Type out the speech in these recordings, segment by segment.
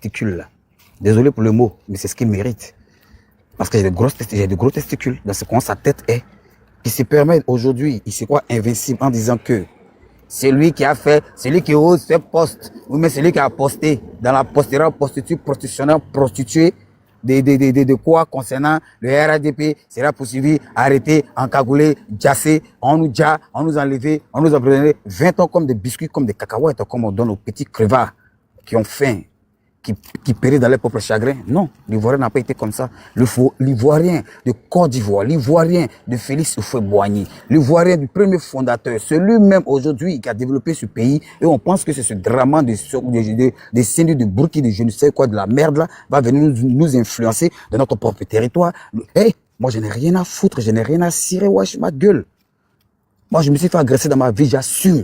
testicules là. Désolé pour le mot, mais c'est ce qu'il mérite. Parce que j'ai de gros testicules dans ce coin sa tête est. Qui se permet aujourd'hui, il se croit invincible en disant que c'est lui qui a fait, c'est lui qui ose faire poste, ou mais c'est lui qui a posté dans la postérale prostitutionnelle, prostituée, de quoi concernant le RADP sera poursuivi, arrêté, encagoulé, jassé, on nous enlevé, on nous a donné 20 ans comme des biscuits, comme des cacahuètes, comme on donne aux petits crevards qui ont faim, qui périssent dans leur propre chagrin. Non, l'Ivoirien n'a pas été comme ça. L'Ivoirien de Côte d'Ivoire, l'Ivoirien de Félix Houphouët-Boigny, l'Ivoirien du premier fondateur, celui-même aujourd'hui qui a développé ce pays, et on pense que c'est ce drama des signes de Burkina, de je ne sais quoi, de la merde là, va venir nous influencer dans notre propre territoire. Hey, moi je n'ai rien à foutre, je n'ai rien à cirer, wesh, ma gueule. Moi je me suis fait agresser dans ma vie, j'assume.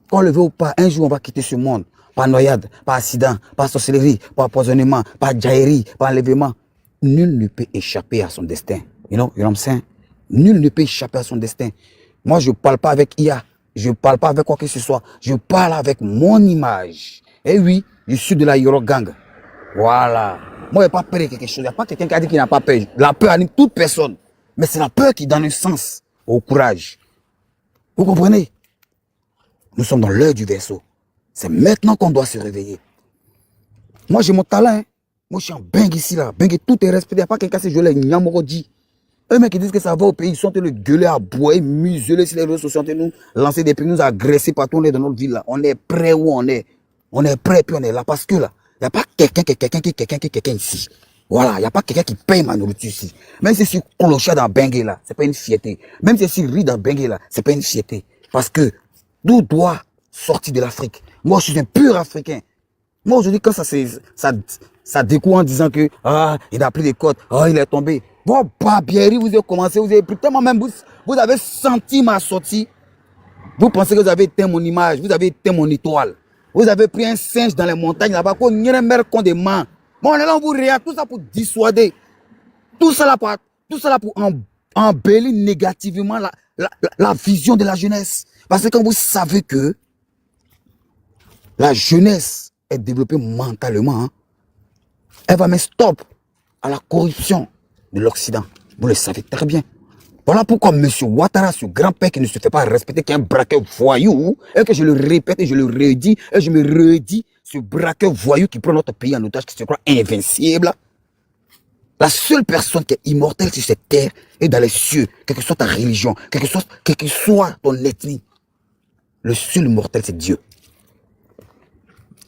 Qu'on le veut ou pas, un jour on va quitter ce monde. Pas noyade, pas accident, pas sorcellerie, pas empoisonnement, pas jaillerie, pas enlèvement. Nul ne peut échapper à son destin. You know what I'm saying? Nul ne peut échapper à son destin. Moi, je parle pas avec IA. Je parle pas avec quoi que ce soit. Je parle avec mon image. Et oui, je suis de la Yoro Gang. Voilà. Moi, je n'ai pas peur de quelque chose. Il n'y a pas quelqu'un qui a dit qu'il n'a pas peur. La peur anime toute personne. Mais c'est la peur qui donne un sens au courage. Vous comprenez? Nous sommes dans l'heure du Verseau. C'est maintenant qu'on doit se réveiller. Moi, j'ai mon talent. Hein. Moi, je suis en bang ici, là. Bang, tout est respecté. Il n'y a pas quelqu'un qui se joue là. Nyamorodi. Eux, mecs qui disent que ça va au pays, ils sont en train de gueuler, à boire, museler sur les réseaux sociaux, nous lancer des prix, nous agresser partout. On est dans notre ville, là. On est prêt où on est. On est prêt, puis on est là. Parce que là, il n'y a pas quelqu'un ici. Voilà, il n'y a pas quelqu'un qui paye ma nourriture ici. Même si c'est clochard dans Bengue, là, c'est pas une fierté. Même si c'est riz dans Bengue, là, c'est pas une fierté. Parce que d'où doit sortir de l'Afrique? Moi, je suis un pur Africain. Moi, aujourd'hui, quand ça découle en disant que, il a pris des côtes, il est tombé. Bon, Barbieri, vous avez commencé, vous avez pris tellement même, vous avez senti ma sortie. Vous pensez que vous avez éteint mon image, vous avez éteint mon étoile. Vous avez pris un singe dans les montagnes là-bas, qu'on n'y a même qu'on des mains. Bon, on est là, on vous réagit, tout ça pour dissuader. Tout ça là pour embellir négativement la vision de la jeunesse. Parce que quand vous savez que la jeunesse est développée mentalement, hein, elle va mettre stop à la corruption de l'Occident. Vous le savez très bien. Voilà pourquoi M. Ouattara, ce grand-père qui ne se fait pas respecter, qui est un braqueur voyou, et que je le répète et je le redis, et je me redis, ce braqueur voyou qui prend notre pays en otage, qui se croit invincible. La seule personne qui est immortelle sur cette terre est dans les cieux, quelle que soit ta religion, quelle que soit ton ethnie. Le seul immortel, c'est Dieu.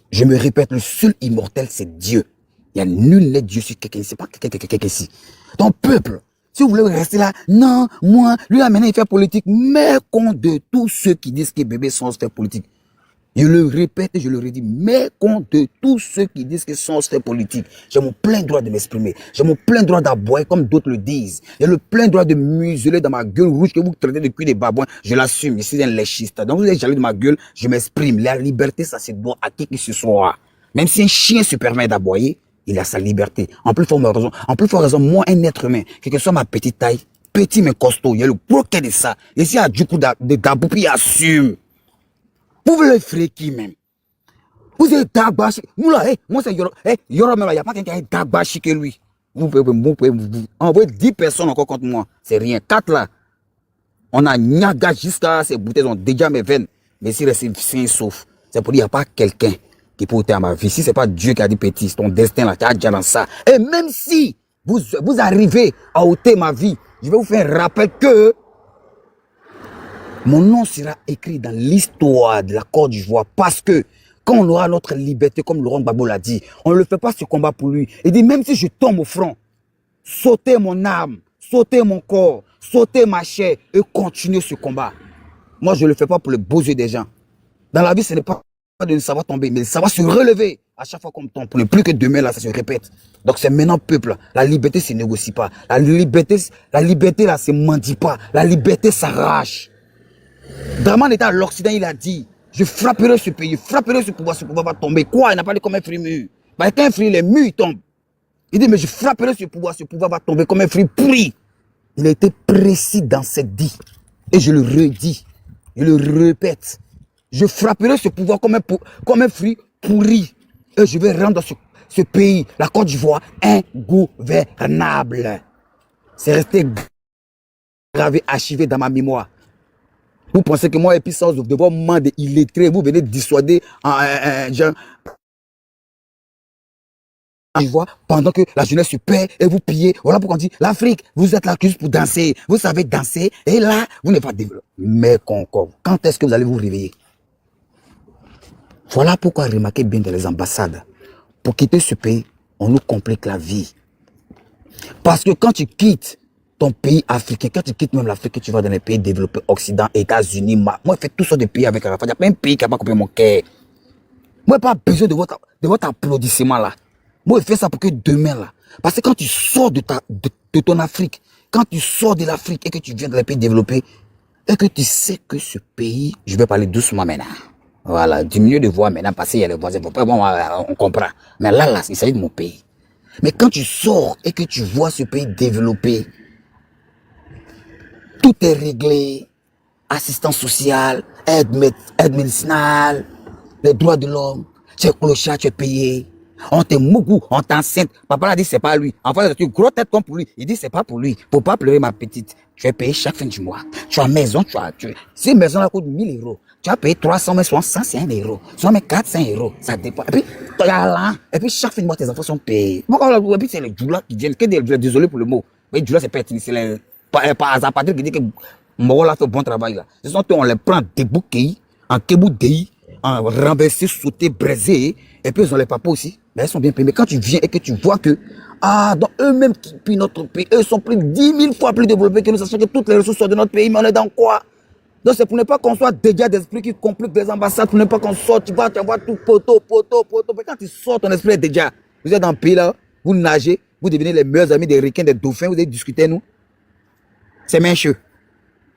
Je me répète, le seul immortel, c'est Dieu. Il n'y a nul n'est Dieu sur quelqu'un ici. C'est pas quelqu'un ici. Ton peuple, si vous voulez rester là, non, moi, lui, là, maintenant, il fait politique. Mais compte de tous ceux qui disent que bébé sans faire politique. Je le répète et je le redis. Mais compte de tous ceux qui disent que sans faire politique. J'ai mon plein droit de m'exprimer. J'ai mon plein droit d'aboyer comme d'autres le disent. J'ai le plein droit de museler dans ma gueule rouge que vous traitez depuis des babouins. Je l'assume. Je suis un léchiste. Donc vous êtes jaloux de ma gueule, je m'exprime. La liberté, ça se doit à qui que ce soit. Même si un chien se permet d'aboyer, il a sa liberté. En plus forte raison, moi, un être humain, quelle que soit ma petite taille, petit mais costaud, il y a le broquet de ça. Et si il y a du coup de Daboupi, il assume. Vous voulez effrayer qui même? Vous êtes Dagbashi. Nous là, moi c'est Yoro. Yoro même là, il n'y a pas quelqu'un qui est Dagbashi que lui. Vous pouvez envoyer 10 personnes encore contre moi. C'est rien. 4 là. On a Niaga jusqu'à ces bouteilles ont déjà mes veines. Mais si c'est sain sauf. C'est pour dire qu'il n'y a pas quelqu'un qui peut ôter à ma vie. Si ce n'est pas Dieu qui a dit petit, c'est ton destin là, tu as déjà dans ça. Et même si vous arrivez à ôter ma vie, je vais vous faire un rappel que mon nom sera écrit dans l'histoire de la Côte d'Ivoire parce que quand on aura notre liberté, comme Laurent Gbagbo l'a dit, on ne le fait pas ce combat pour lui. Il dit même si je tombe au front, sautez mon âme, sautez mon corps, sautez ma chair et continuez ce combat. Moi, je ne le fais pas pour le beaux yeux des gens. Dans la vie, ce n'est pas de ne savoir tomber, mais de savoir se relever à chaque fois qu'on tombe. Pour ne plus que demain, là, ça se répète. Donc c'est maintenant, peuple, la liberté ne se négocie pas. La liberté là, se mendie pas. La liberté s'arrache. Draman était à l'Occident, il a dit, je frapperai ce pays, frapperai ce pouvoir va tomber. Quoi? Il n'a pas dit comme un fruit mûr. Bah, quand un fruit, les mûrs, il tombe. Il dit, mais je frapperai ce pouvoir va tomber comme un fruit pourri. Il a été précis dans cette dit. Et je le redis, je le répète. Je frapperai ce pouvoir comme un fruit pourri. Et je vais rendre ce pays, la Côte d'Ivoire, ingouvernable. C'est resté gravé, archivé dans ma mémoire. Vous pensez que moi, et puis sans de vos mains illettrés, vous venez dissuader genre, pendant que la jeunesse se perd et vous pillez. Voilà pourquoi on dit l'Afrique, vous êtes là juste pour danser. Vous savez danser et là, vous n'êtes pas développé. Mais Concorde, quand est-ce que vous allez vous réveiller? Voilà pourquoi remarquez bien dans les ambassades. Pour quitter ce pays, on nous complique la vie. Parce que quand tu quittes ton pays africain, quand tu quittes même l'Afrique, tu vas dans les pays développés, Occident, États-Unis, moi je fais tout ça de pays avec Arafat. Il n'y a pas un pays qui n'a pas compris mon cœur. Moi, je n'ai pas besoin de votre applaudissement là. Moi, je fais ça pour que demain là. Parce que quand tu sors de ton Afrique, quand tu sors de l'Afrique et que tu viens dans les pays développés, et que tu sais que ce pays, je vais parler doucement maintenant. Voilà, diminuer de voix maintenant, parce qu'il y a les voisins. Bon, on comprend. Mais là, il s'agit de mon pays. Mais quand tu sors et que tu vois ce pays développé, tout est réglé, assistance sociale, aide médicinale, les droits de l'homme, tu es clochard, tu es payé, on te mougou, on t'enceinte. Papa a dit c'est pas lui. Enfin, tu gros tête comme pour lui. Il dit c'est pas pour lui. Faut pas pleurer ma petite. Tu es payé chaque fin du mois. Tu as maison, si une maison là coûte 1000 euros, tu as payé 300, mais soit 105 euros, soit mais 400 euros. Ça dépend. Et puis, et puis chaque fin du mois, tes enfants sont payés. Et puis c'est les djoula qui viennent. Désolé pour le mot. Mais djoula c'est pertinent. C'est les pas hasard qui dit que Moro là fait bon travail là. Ce sont eux, on les prend débouqués, en keboudéi, en renversé, sauté, braisé. Et puis ils ont les papas aussi. Mais ils sont bien payés. Mais quand tu viens et que tu vois que, dans eux-mêmes qui pillent notre pays, eux sont plus de 10 000 fois plus développés que nous, sachant que toutes les ressources sont de notre pays, mais on est dans quoi? Donc c'est pour ne pas qu'on soit dégâts d'esprit qui compliquent les ambassades, pour ne pas qu'on sorte, tu vas tout poteau. Mais quand tu sors, ton esprit est déjà. Vous êtes dans le pays là, vous nagez, vous devenez les meilleurs amis des requins, des dauphins, vous allez discuter nous. C'est mincheux.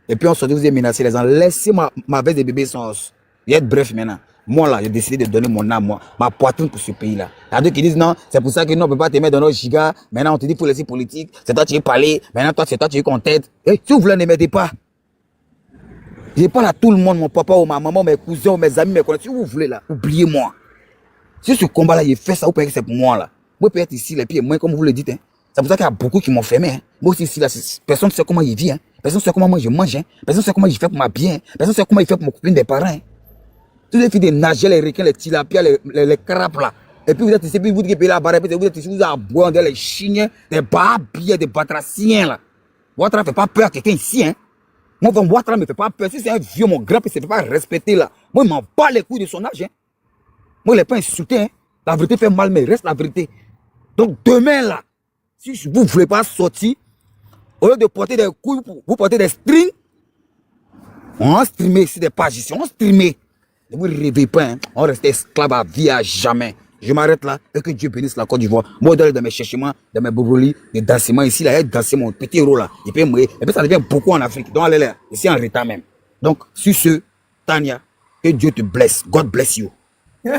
Et puis on se dit, vous avez menacé les gens. Laissez ma veste de bébé sans os. Il est bref maintenant. Moi là, j'ai décidé de donner mon âme, ma poitrine pour ce pays-là. Il y a d'autres qui disent non, c'est pour ça que nous on ne peut pas te mettre dans nos gigas. Maintenant on te dit pour laisser politique. C'est toi qui veux parler. Maintenant c'est toi qui veux qu'on t'aide. Et si vous voulez, ne m'aidez pas. Je parle à tout le monde, mon papa ou ma maman, mes cousins, mes amis, mes collègues. Si vous voulez là, oubliez-moi. Si ce combat-là, il fait ça, vous pouvez que c'est pour moi là. Moi, peut être ici, les pieds, moi, comme vous le dites. Hein. C'est pour ça qu'il y a beaucoup qui m'ont fermé. Hein. Moi aussi, ici, là, personne ne sait comment il vit. Hein. Personne ne sait comment moi je mange. Hein. Personne ne sait comment il fait pour m'habiller. Hein. Personne ne sait comment il fait pour m'occuper des parents. Hein. Tous les filles de nager, les requins, les tilapias, les crapes là. Et puis vous êtes ici, puis vous dites que la barre, vous êtes ici, vous avez boire les chiens, des barbiers, des batraciens là. Ouattara ne fait pas peur à quelqu'un ici. Hein. Moi, Ouattara ne me fait pas peur. Si c'est un vieux, mon grand, il ne se fait pas respecter là. Moi, il m'en bat les couilles de son âge. Hein. Moi, il n'est pas insulté. Hein. La vérité fait mal, mais reste la vérité. Donc demain là, si vous ne voulez pas sortir, au lieu de porter des couilles, vous portez des strings, on a streamé ici des pages ici, on a streamé. Ne vous rêvez pas, hein. On reste esclave à vie à jamais. Je m'arrête là et que Dieu bénisse la Côte d'Ivoire. Moi, dans mes cherchements, dans mes bobrolis, des dansements ici, là, danser mon petit héros là. Il peut mourir. Et puis ça devient beaucoup en Afrique. Donc allez là, ici en retard même. Donc, sur ce, Tania, que Dieu te blesse. God bless you.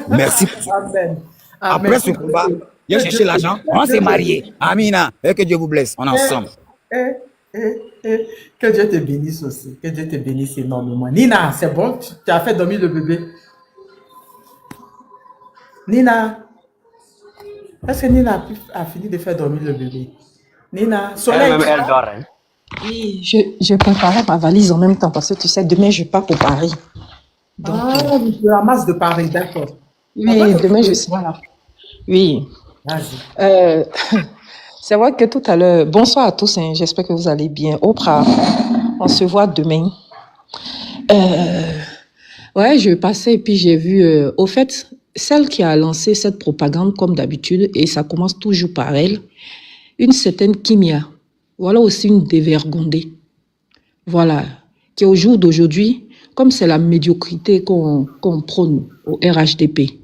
Merci. Amen. Après ce combat, il a cherché l'argent, on s'est mariés. Amina, et que Dieu vous blesse. On est ensemble. Que Dieu te bénisse aussi. Que Dieu te bénisse énormément. Nina, c'est bon? Tu as fait dormir le bébé? Nina, est-ce que Nina a fini de faire dormir le bébé? Nina, Soleil. Elle dort. Hein. Oui, je préparais ma valise en même temps parce que tu sais, demain je pars pour Paris. Donc, je ramasse de Paris, d'accord. Oui, demain je serai là. Oui. Vas-y. C'est vrai que tout à l'heure, bonsoir à tous, hein, j'espère que vous allez bien. Oprah, on se voit demain. Ouais, je passais et puis j'ai vu, au fait, celle qui a lancé cette propagande comme d'habitude, et ça commence toujours par elle, une certaine Kimia. Voilà aussi une dévergondée. Voilà, qui au jour d'aujourd'hui, comme c'est la médiocrité qu'on prône au RHDP,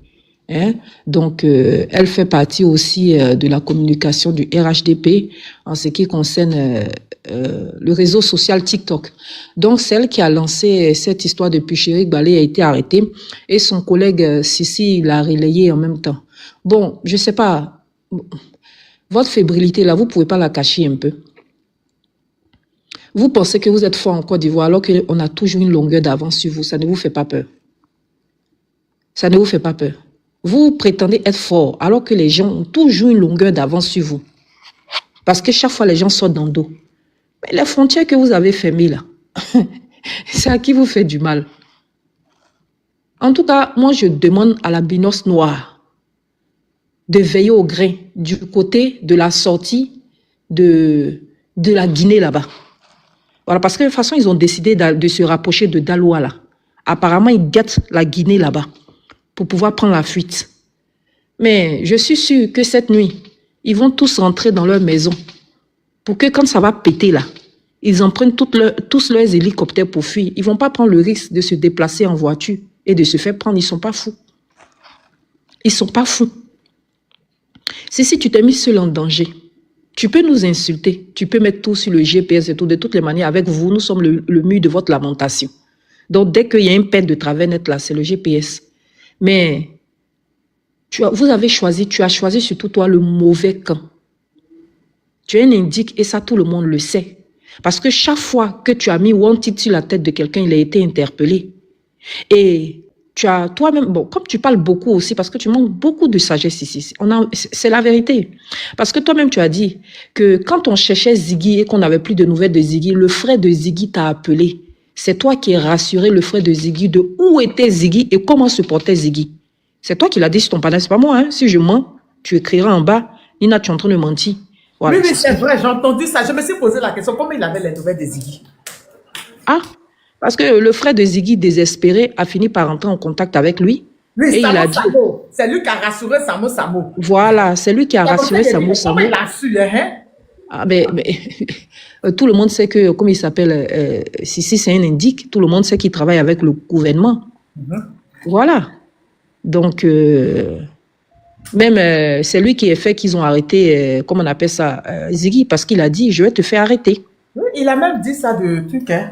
hein, donc elle fait partie aussi de la communication du RHDP en ce qui concerne le réseau social TikTok. Donc celle qui a lancé cette histoire de Pucherik Balé a été arrêtée et son collègue Sissi l'a relayé en même temps. Bon, je sais pas, votre fébrilité là, vous pouvez pas la cacher un peu? Vous pensez que vous êtes fort en Côte d'Ivoire alors qu'on a toujours une longueur d'avance sur vous. Ça ne vous fait pas peur? Ça ne vous fait pas peur? Vous prétendez être fort alors que les gens ont toujours une longueur d'avance sur vous. Parce que chaque fois, les gens sortent dans le dos. Mais les frontières que vous avez fermées là, c'est à qui vous fait du mal. En tout cas, moi, je demande à la Binos Noire de veiller au grain du côté de la sortie de la Guinée là-bas. Voilà, parce que de toute façon, ils ont décidé de se rapprocher de Daloa là. Apparemment, ils guettent la Guinée là-bas pour pouvoir prendre la fuite. Mais je suis sûre que cette nuit, ils vont tous rentrer dans leur maison pour que quand ça va péter là, ils empruntent tous leurs hélicoptères pour fuir. Ils ne vont pas prendre le risque de se déplacer en voiture et de se faire prendre. Ils ne sont pas fous. Ils ne sont pas fous. Si tu t'es mis seul en danger, tu peux nous insulter. Tu peux mettre tout sur le GPS et tout. De toutes les manières, avec vous, nous sommes le mur de votre lamentation. Donc, dès qu'il y a une perte de travers net là, c'est le GPS. Mais tu as choisi surtout toi le mauvais camp. Tu es un indique et ça, tout le monde le sait. Parce que chaque fois que tu as mis wanted sur la tête de quelqu'un, il a été interpellé. Et tu as toi-même, bon, comme tu parles beaucoup aussi, parce que tu manques beaucoup de sagesse ici, c'est la vérité. Parce que toi-même, tu as dit que quand on cherchait Ziggy et qu'on n'avait plus de nouvelles de Ziggy, le frère de Ziggy t'a appelé. C'est toi qui as rassuré le frère de Ziggy de où était Ziggy et comment se portait Ziggy. C'est toi qui l'as dit sur ton panel, c'est pas moi. Hein? Si je mens, tu écriras en bas, Nina, tu es en train de mentir. Voilà. Oui, c'est vrai, j'ai entendu ça. Je me suis posé la question, comment il avait les nouvelles de Ziggy? Ah, parce que le frère de Ziggy, désespéré, a fini par entrer en contact avec lui. Oui, et il a dit, Samo. C'est lui qui a rassuré Samo. Voilà, c'est lui qui a rassuré Samo. Comment il a su, hein? Ah, mais tout le monde sait que, comme il s'appelle, si c'est un indique, tout le monde sait qu'il travaille avec le gouvernement. Voilà. Donc, même c'est lui qui a fait qu'ils ont arrêté, comment on appelle ça, Ziggy, parce qu'il a dit, je vais te faire arrêter. Oui, il a même dit ça de truc, hein.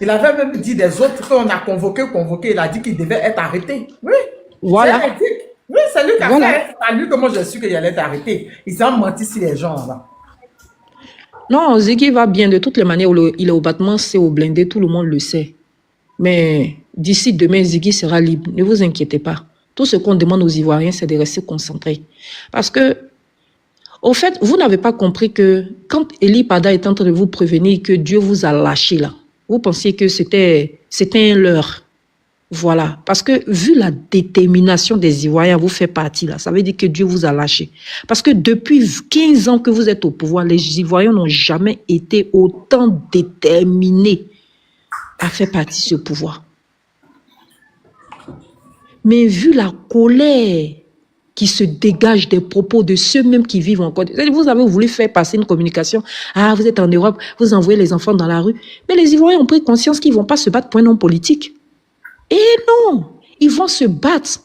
Il avait même dit des autres qu'on a convoqué, il a dit qu'il devait être arrêté. Oui. Voilà. Oui, c'est lui qui a fait. C'est à lui que moi je suis qu'il allait être arrêté. Ils ont menti sur les gens là. Non, Ziggy va bien. De toutes les manières, il est au battement, c'est au blindé, tout le monde le sait. Mais d'ici demain, Ziggy sera libre. Ne vous inquiétez pas. Tout ce qu'on demande aux Ivoiriens, c'est de rester concentrés. Parce que, au fait, vous n'avez pas compris que quand Eli Pada est en train de vous prévenir que Dieu vous a lâché là, vous pensiez que c'était un leurre. Voilà. Parce que vu la détermination des Ivoiriens, vous fait partie là, ça veut dire que Dieu vous a lâché. Parce que depuis 15 ans que vous êtes au pouvoir, les Ivoiriens n'ont jamais été autant déterminés à faire partie de ce pouvoir. Mais vu la colère qui se dégage des propos de ceux-mêmes qui vivent encore. Vous avez voulu faire passer une communication. Ah, vous êtes en Europe, vous envoyez les enfants dans la rue. Mais les Ivoiriens ont pris conscience qu'ils ne vont pas se battre pour un homme politique. Et non, ils vont se battre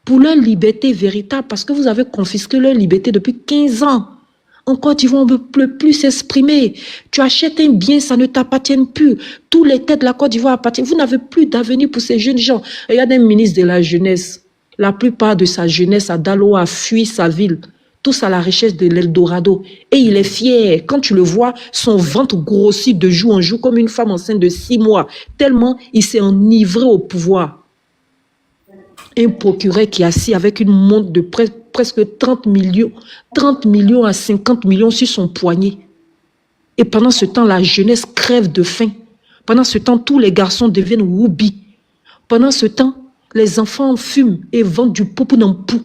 pour leur liberté véritable parce que vous avez confisqué leur liberté depuis 15 ans. En Côte d'Ivoire, on ne peut plus s'exprimer. Tu achètes un bien, ça ne t'appartient plus. Tous les têtes de la Côte d'Ivoire appartiennent. Vous n'avez plus d'avenir pour ces jeunes gens. Il y a un ministre de la Jeunesse. La plupart de sa jeunesse à Daloa a fui sa ville. Tous à la recherche de l'Eldorado. Et il est fier. Quand tu le vois, son ventre grossit de jour en jour comme une femme enceinte de 6 mois. Tellement il s'est enivré au pouvoir. Un procureur qui est assis avec une montre de presque 30 millions à 50 millions sur son poignet. Et pendant ce temps, la jeunesse crève de faim. Pendant ce temps, tous les garçons deviennent woubi. Pendant ce temps, les enfants fument et vendent du popo dans le pou.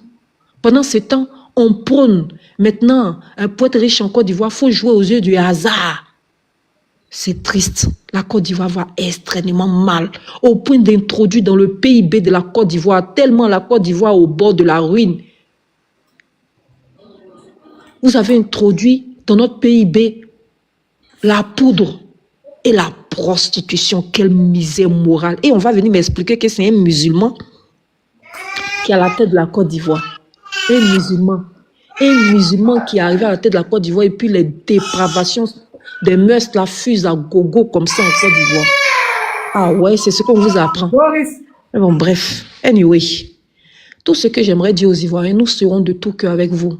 Pendant ce temps, on prône. Maintenant, pour être riche en Côte d'Ivoire, il faut jouer aux yeux du hasard. C'est triste. La Côte d'Ivoire va extrêmement mal, au point d'introduire dans le PIB de la Côte d'Ivoire, tellement la Côte d'Ivoire est au bord de la ruine. Vous avez introduit dans notre PIB la poudre et la prostitution. Quelle misère morale. Et on va venir m'expliquer que c'est un musulman qui est à la tête de la Côte d'Ivoire. Un musulman qui est arrivé à la tête de la Côte d'Ivoire et puis les dépravations des mœurs la fusent à gogo comme ça en Côte d'Ivoire. Ah ouais, c'est ce qu'on vous apprend. Mais bon, bref. Anyway, tout ce que j'aimerais dire aux Ivoiriens, nous serons de tout cœur avec vous.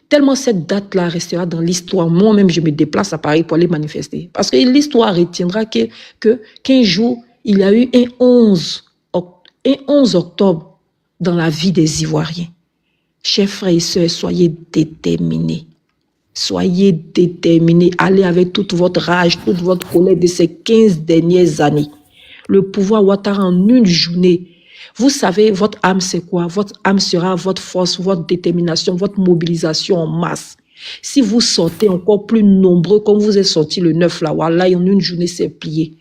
Tellement cette date-là restera dans l'histoire. Moi-même, je me déplace à Paris pour aller manifester. Parce que l'histoire retiendra qu'un jour, il y a eu un 11 octobre dans la vie des Ivoiriens. Chers frères et sœurs, soyez déterminés. Soyez déterminés. Allez avec toute votre rage, toute votre colère de ces 15 dernières années. Le pouvoir Ouattara en une journée. Vous savez, votre âme c'est quoi? Votre âme sera votre force, votre détermination, votre mobilisation en masse. Si vous sortez encore plus nombreux comme vous êtes sortis le 9 là, voilà, en une journée c'est plié.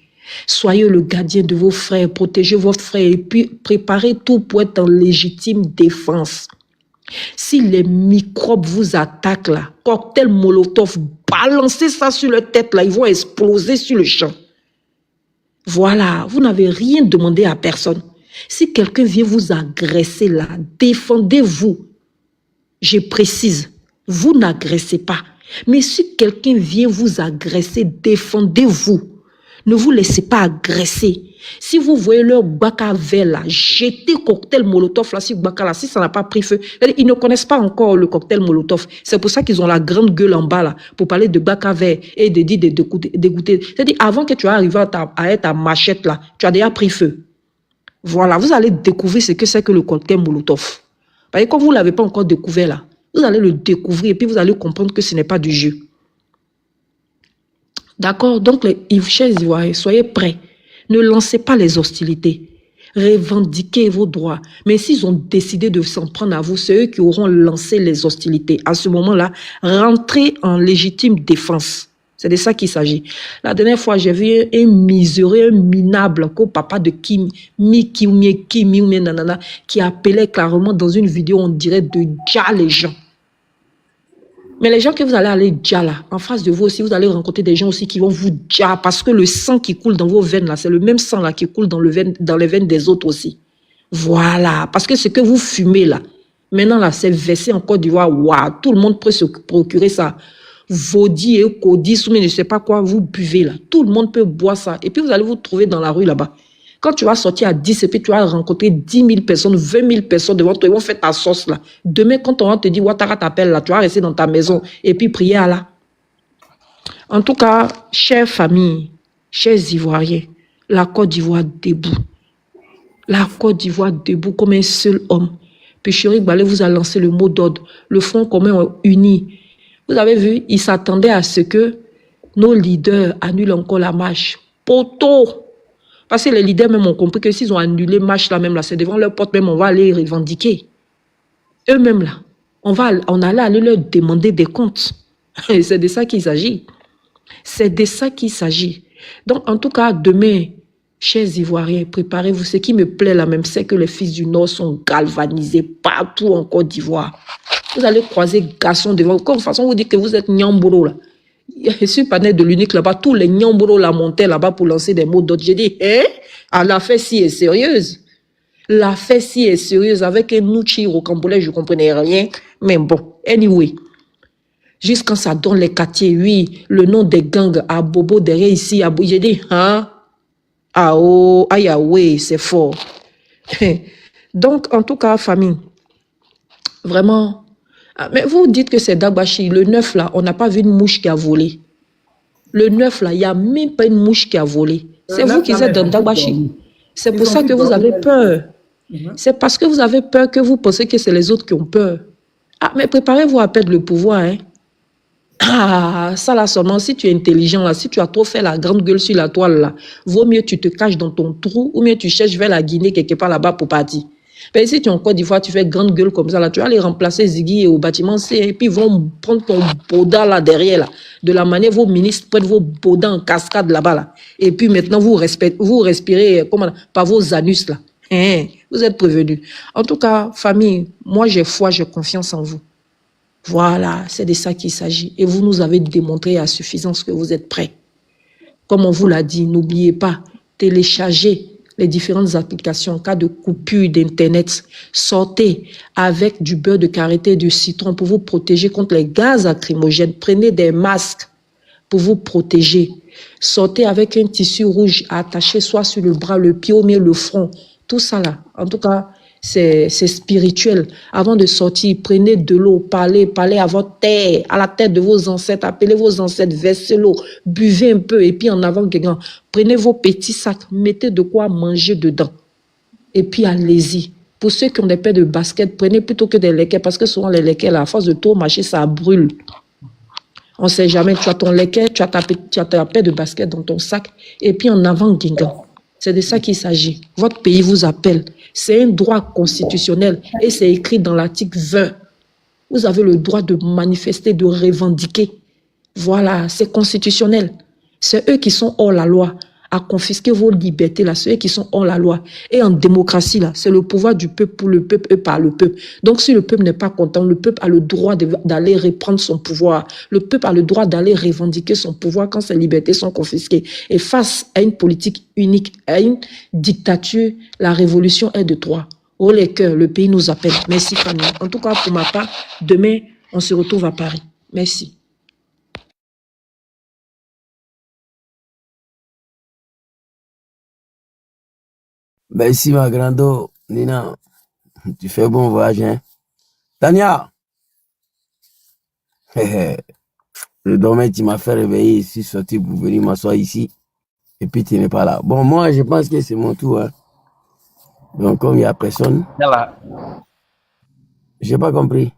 Soyez le gardien de vos frères, protégez votre frère et puis préparez tout pour être en légitime défense. Si les microbes vous attaquent là, cocktail Molotov, balancez ça sur leur tête là, ils vont exploser sur le champ. Voilà, vous n'avez rien demandé à personne. Si quelqu'un vient vous agresser là, défendez-vous. Je précise, vous n'agressez pas. Mais si quelqu'un vient vous agresser, défendez-vous. Ne vous laissez pas agresser. Si vous voyez leur baka vert là, jetez cocktail Molotov là, si baka là, si ça n'a pas pris feu. Ils ne connaissent pas encore le cocktail Molotov. C'est pour ça qu'ils ont la grande gueule en bas là, pour parler de baka vert et de dire de dégoûter. C'est-à-dire, avant que tu arrives à être à machette là, tu as déjà pris feu. Voilà, vous allez découvrir ce que c'est que le cocktail Molotov. Parce que comme vous ne l'avez pas encore découvert là, vous allez le découvrir et puis vous allez comprendre que ce n'est pas du jeu. D'accord? Donc, les chers Ivoiriens, soyez prêts. Ne lancez pas les hostilités. Revendiquez vos droits. Mais s'ils ont décidé de s'en prendre à vous, c'est eux qui auront lancé les hostilités. À ce moment-là, rentrez en légitime défense. C'est de ça qu'il s'agit. La dernière fois, j'ai vu un miséreux, un minable, qu'au papa de Kimi, nanana, qui appelait clairement dans une vidéo, on dirait de déjà les gens. Mais les gens que vous allez aller déjà là, en face de vous aussi, vous allez rencontrer des gens aussi qui vont vous déjà, parce que le sang qui coule dans vos veines là, c'est le même sang là qui coule dans les veines des autres aussi. Voilà, parce que ce que vous fumez là, maintenant là, c'est versé en Côte d'Ivoire, waouh, tout le monde peut se procurer ça. Vaudi et Codis, mais je ne sais pas quoi, vous buvez là. Tout le monde peut boire ça. Et puis vous allez vous trouver dans la rue là-bas. Quand tu vas sortir à 10 et puis tu vas rencontrer 10 000 personnes, 20 000 personnes devant toi, ils vont faire ta sauce là. Demain, quand on va te dire Ouattara t'appelle là, tu vas rester dans ta maison et puis prier à Allah. En tout cas, chère famille, chers Ivoiriens, la Côte d'Ivoire debout. La Côte d'Ivoire debout comme un seul homme. Puis Chéri Balé vous a lancé le mot d'ordre, le Front commun uni. Vous avez vu, ils s'attendaient à ce que nos leaders annulent encore la marche. Poto! Parce que les leaders même ont compris que s'ils ont annulé la marche là même là, c'est devant leur porte même, on va aller revendiquer. Eux-mêmes là, on allait aller leur demander des comptes. Et c'est de ça qu'il s'agit. C'est de ça qu'il s'agit. Donc en tout cas, demain, chers Ivoiriens, préparez-vous. Ce qui me plaît là même, c'est que les fils du Nord sont galvanisés partout en Côte d'Ivoire. Vous allez croiser garçons devant vous. Comme de toute façon, vous dites que vous êtes Nyamboro là. Je suis panel de l'unique là-bas. Tous les Nyamboro la montaient là-bas pour lancer des mots d'autres. J'ai dit, l'affaire si est sérieuse. L'affaire si est sérieuse. Avec un outil au Cambodge, je ne comprenais rien. Mais bon, anyway. Juste quand ça donne les quartiers, oui, le nom des gangs à Bobo derrière ici. J'ai dit, oui, c'est fort. Donc, en tout cas, famille, vraiment. Mais vous dites que c'est Dagbashi. Le 9 là, on n'a pas vu une mouche qui a volé. Le 9 là, il n'y a même pas une mouche qui a volé. C'est vous qui êtes dans Dagbashi. C'est pour ça que vous avez peur. C'est parce que vous avez peur que vous pensez que c'est les autres qui ont peur. Ah, mais préparez-vous à perdre le pouvoir, hein. Ah, ça là seulement, si tu es intelligent là, si tu as trop fait la grande gueule sur la toile là, vaut mieux tu te caches dans ton trou ou mieux tu cherches vers la Guinée quelque part là-bas pour partir. Mais si tu es en Côte d'Ivoire, tu fais grande gueule comme ça là, tu vas aller remplacer Ziggy au bâtiment C et puis ils vont prendre ton boda là derrière là. De la manière vos ministres prennent vos bodas en cascade là-bas là. Et puis maintenant vous respirez par vos anus là. Vous êtes prévenus. En tout cas, famille, moi j'ai foi, j'ai confiance en vous. Voilà, c'est de ça qu'il s'agit. Et vous nous avez démontré à suffisance que vous êtes prêts. Comme on vous l'a dit, n'oubliez pas, téléchargez les différentes applications en cas de coupure d'Internet. Sortez avec du beurre de karité et du citron pour vous protéger contre les gaz lacrymogènes. Prenez des masques pour vous protéger. Sortez avec un tissu rouge attaché soit sur le bras, le pied ou bien le front. Tout ça là, en tout cas, c'est spirituel. Avant de sortir, prenez de l'eau, parlez à votre terre, à la tête de vos ancêtres, appelez vos ancêtres, versez l'eau, buvez un peu et puis en avant quelqu'un. Prenez vos petits sacs, mettez de quoi manger dedans. Et puis allez-y. Pour ceux qui ont des paires de baskets, prenez plutôt que des lequets, parce que souvent les lequets, là, à force de trop marcher, ça brûle. On ne sait jamais, tu as ton leket, tu as ta paire de baskets dans ton sac, et puis en avant, guingamp. C'est de ça qu'il s'agit. Votre pays vous appelle. C'est un droit constitutionnel, et c'est écrit dans l'article 20. Vous avez le droit de manifester, de revendiquer. Voilà, c'est constitutionnel. C'est eux qui sont hors la loi, à confisquer vos libertés, là, c'est eux qui sont hors la loi. Et en démocratie, là, c'est le pouvoir du peuple pour le peuple et par le peuple. Donc, si le peuple n'est pas content, le peuple a le droit d'aller reprendre son pouvoir. Le peuple a le droit d'aller revendiquer son pouvoir quand ses libertés sont confisquées. Et face à une politique unique, à une dictature, la révolution est de droit. Oh les cœurs, le pays nous appelle. Merci, Fanny. En tout cas, pour ma part, demain, on se retrouve à Paris. Merci. Ben ici, ma grande Nina, tu fais bon voyage, hein. Tania, le domaine, tu m'as fait réveiller ici, sorti pour venir m'asseoir ici, et puis tu n'es pas là. Bon, moi, je pense que c'est mon tour, hein. Donc, comme il n'y a personne, Là. j'ai pas compris.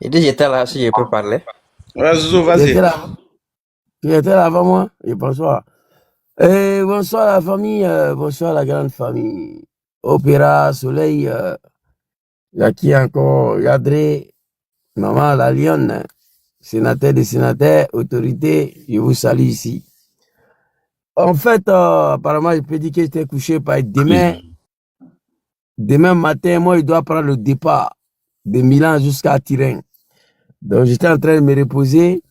Il dit j'étais là si je peux parler. Ouais, Zouzou, Tu vas-y. étais là? Tu étais là avant moi? Et bonsoir. Et bonsoir la famille, bonsoir la grande famille. Opéra, Soleil, il y a qui encore? Yadré, maman, la lionne, sénateur des sénateurs, autorité, je vous salue ici. En fait, apparemment, je peux dire que j'étais couché par demain matin, moi, je dois prendre le départ de Milan jusqu'à Turin. Donc, j'étais en train de me reposer.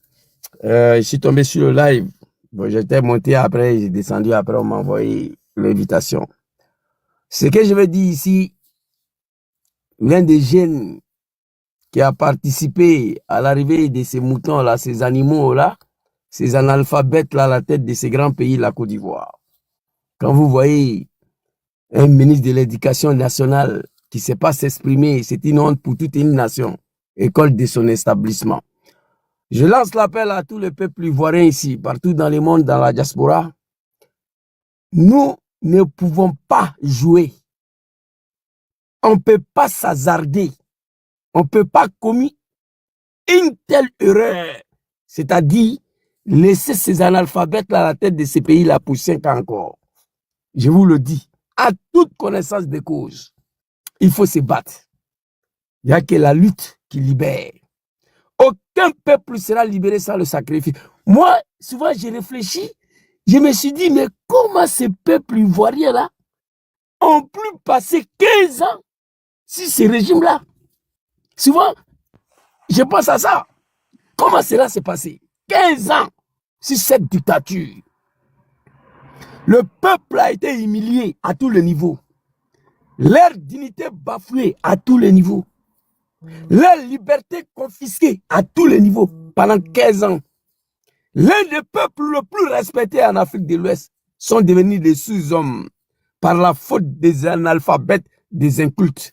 Je suis tombé sur le live. Bon, j'étais monté après, j'ai descendu après, on m'a envoyé l'invitation. Ce que je veux dire ici, l'un des jeunes qui a participé à l'arrivée de ces moutons-là, ces animaux-là, ces analphabètes-là à la tête de ces grands pays, la Côte d'Ivoire. Quand vous voyez un ministre de l'Éducation nationale qui ne sait pas s'exprimer, c'est une honte pour toute une nation, école de son établissement. Je lance l'appel à tous les peuples ivoiriens ici, partout dans le monde, dans la diaspora. Nous ne pouvons pas jouer. On ne peut pas s'hasarder. On ne peut pas commettre une telle erreur. C'est-à-dire laisser ces analphabètes à la tête de ces pays-là pour 5 ans encore. Je vous le dis, à toute connaissance de cause, il faut se battre. Il n'y a que la lutte qui libère. Aucun peuple sera libéré sans le sacrifice. Moi, souvent, j'ai réfléchi, je me suis dit, mais comment ces peuples ivoiriens-là ont pu passer 15 ans sur ce régime-là? Souvent, je pense à ça. Comment cela s'est passé? 15 ans sur cette dictature. Le peuple a été humilié à tous les niveaux. Leur dignité bafouée à tous les niveaux. Leur liberté confisquée à tous les niveaux pendant 15 ans. L'un des peuples le plus respectés en Afrique de l'Ouest sont devenus des sous-hommes par la faute des analphabètes, des incultes.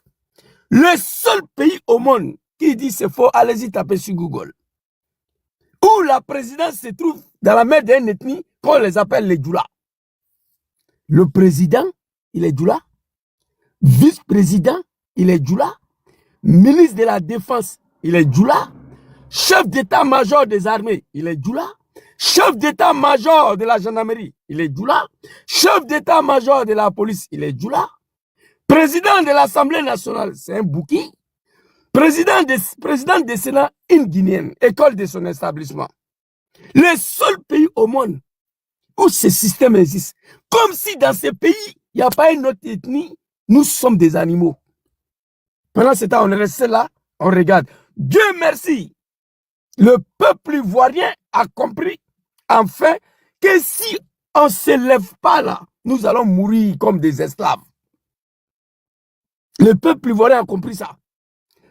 Le seul pays au monde qui dit c'est faux, allez-y taper sur Google. Où la présidence se trouve dans la main d'une ethnie qu'on les appelle les Djoula. Le président, il est Djoula. Vice-président, il est Djoula. Ministre de la Défense, il est Djoula. Chef d'état-major des armées, il est Djoula. Chef d'état-major de la gendarmerie, il est Djoula. Chef d'état-major de la police, il est Djoula. Président de l'Assemblée nationale, c'est un Bouki. Président des Sénats, une Guinéenne, école de son établissement. Le seul pays au monde où ce système existe. Comme si dans ce pays, il n'y a pas une autre ethnie, nous sommes des animaux. Pendant ce temps, on est resté là, on regarde. Dieu merci, le peuple ivoirien a compris enfin que si on ne se lève pas là, nous allons mourir comme des esclaves. Le peuple ivoirien a compris ça.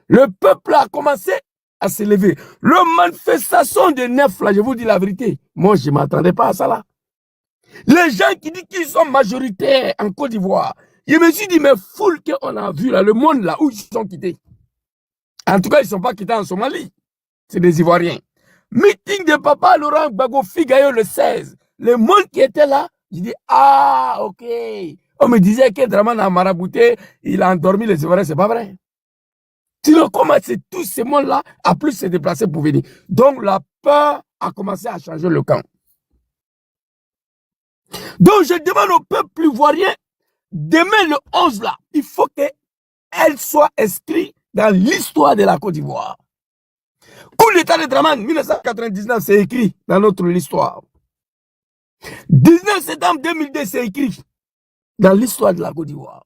Le peuple a commencé à se lever. Le manifestation de 9 là, je vous dis la vérité, moi je ne m'attendais pas à ça là. Les gens qui disent qu'ils sont majoritaires en Côte d'Ivoire, je me suis dit, mais foule qu'on a vu là, le monde là où ils sont quittés. En tout cas, ils ne sont pas quittés en Somalie. C'est des Ivoiriens. Meeting de Papa Laurent Gbagbo Figayo le 16. Le monde qui était là, je dis, ah, ok. On me disait que Draman a marabouté, il a endormi les Ivoiriens, c'est pas vrai. Sinon, comment c'est tous ces mondes-là à plus se déplacer pour venir? Donc, la peur a commencé à changer le camp. Donc, je demande au peuple ivoirien, demain le 11 là, il faut qu'elle soit inscrite dans l'histoire de la Côte d'Ivoire. Coup l'État de Draman, 1999, c'est écrit dans notre histoire. 19 septembre 2002, c'est écrit dans l'histoire de la Côte d'Ivoire.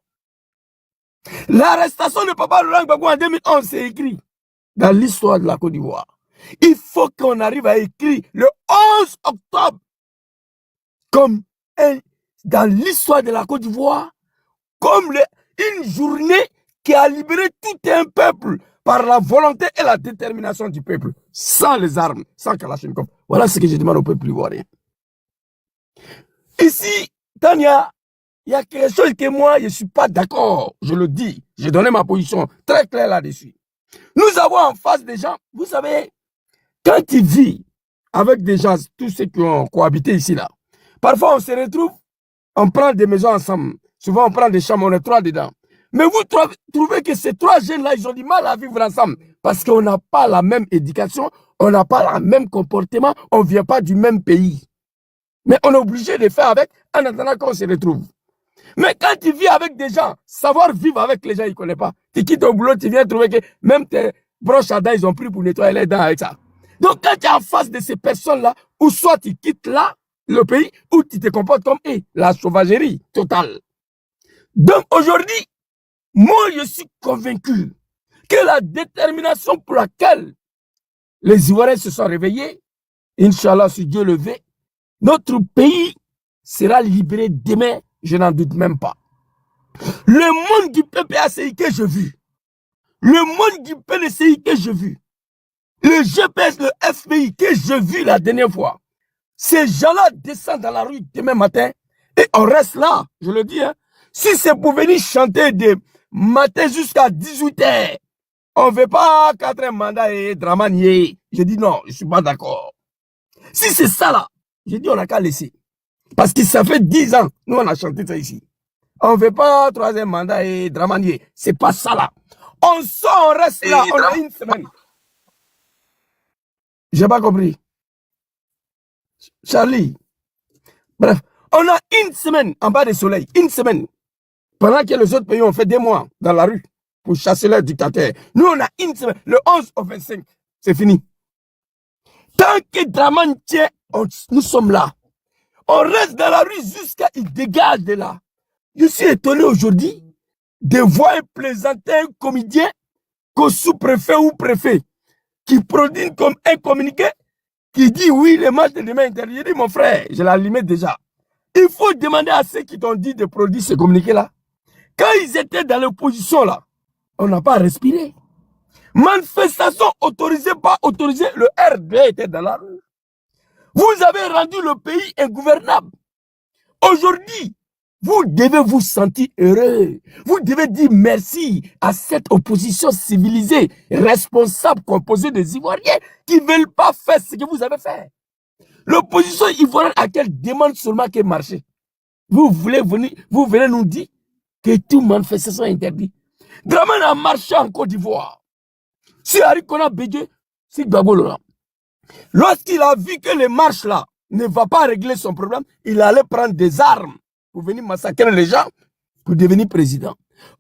L'arrestation de Papa Laurent Gbagbo en 2011, c'est écrit dans l'histoire de la Côte d'Ivoire. Il faut qu'on arrive à écrire le 11 octobre comme dans l'histoire de la Côte d'Ivoire, comme une journée qui a libéré tout un peuple par la volonté et la détermination du peuple, sans les armes, sans Kalachnikov. Voilà ce que je demande au peuple ivoirien. Ici, Tania, il y a quelque chose que moi, je ne suis pas d'accord. Je le dis. J'ai donné ma position très claire là-dessus. Nous avons en face des gens, vous savez, quand tu vis avec des gens, tous ceux qui ont cohabité ici, là, parfois on se retrouve, on prend des maisons ensemble. Souvent, on prend des chambres, on est 3 dedans. Mais vous trouvez que ces 3 jeunes-là, ils ont du mal à vivre ensemble parce qu'on n'a pas la même éducation, on n'a pas le même comportement, on ne vient pas du même pays. Mais on est obligé de faire avec en attendant qu'on se retrouve. Mais quand tu vis avec des gens, savoir vivre avec les gens, ils ne connaissent pas. Tu quittes au boulot, tu viens trouver que même tes broches à dents, ils ont pris pour nettoyer les dents avec ça. Donc quand tu es en face de ces personnes-là, ou soit tu quittes là, le pays, ou tu te comportes comme la sauvagerie totale. Donc aujourd'hui, moi je suis convaincu que la détermination pour laquelle les Ivoiriens se sont réveillés, Inch'Allah, si Dieu le veut, notre pays sera libéré demain, je n'en doute même pas. Le monde du PPACI que j'ai vu, le monde du PNCI que j'ai vu, le GPS, le FPI que j'ai vu la dernière fois, ces gens-là descendent dans la rue demain matin et on reste là, je le dis. Hein. Si c'est pour venir chanter de matin jusqu'à 18h, on ne veut pas 4 mandats et Dramanier. Je dis non, je ne suis pas d'accord. Si c'est ça là, je dis on n'a qu'à laisser. Parce que ça fait 10 ans, nous on a chanté ça ici. On ne veut pas 3e mandat et Dramanier. C'est pas ça là. On sort, on reste là, on a une semaine. J'ai pas compris. Charlie. Bref, on a une semaine en bas du soleil. Une semaine. Pendant que les autres pays ont fait 2 mois dans la rue pour chasser leurs dictateurs. Nous, on a une semaine. Le 11 au 25. C'est fini. Tant que Draman tient, nous sommes là. On reste dans la rue jusqu'à il dégage de là. Je suis étonné aujourd'hui de voir plaisanter un comédien qu'au sous-préfet ou préfet qui produit comme un communiqué qui dit oui, les matchs de demain interdits. Je dis mon frère, je l'ai allumé déjà. Il faut demander à ceux qui t'ont dit de produire ce communiqué-là. Quand ils étaient dans l'opposition là, on n'a pas respiré. Manifestation autorisée, pas autorisée, le RD était dans la rue. Vous avez rendu le pays ingouvernable. Aujourd'hui, vous devez vous sentir heureux. Vous devez dire merci à cette opposition civilisée, responsable, composée des Ivoiriens qui ne veulent pas faire ce que vous avez fait. L'opposition ivoirienne à quelle demande seulement qu'elle marche. Vous venez nous dire que toute manifestation est interdite. Draman a marché en Côte d'Ivoire. Si Harikona Bédieu, si Gbagbo Laurent. Lorsqu'il a vu que les marches là ne vont pas régler son problème, il allait prendre des armes pour venir massacrer les gens pour devenir président.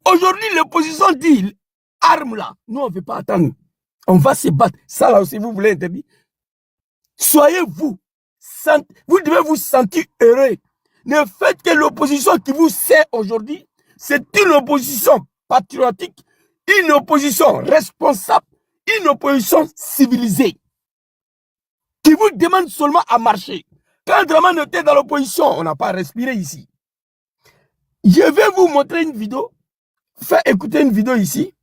Aujourd'hui, l'opposition dit, armes là, nous on ne veut pas attendre. On va se battre. Ça là aussi, vous voulez interdire. Soyez-vous, vous devez vous sentir heureux. Le fait que l'opposition qui vous sert aujourd'hui, c'est une opposition patriotique, une opposition responsable, une opposition civilisée, qui vous demande seulement à marcher. Quand Draman était dans l'opposition, on n'a pas respiré ici. Je vais vous montrer une vidéo, faire écouter une vidéo ici,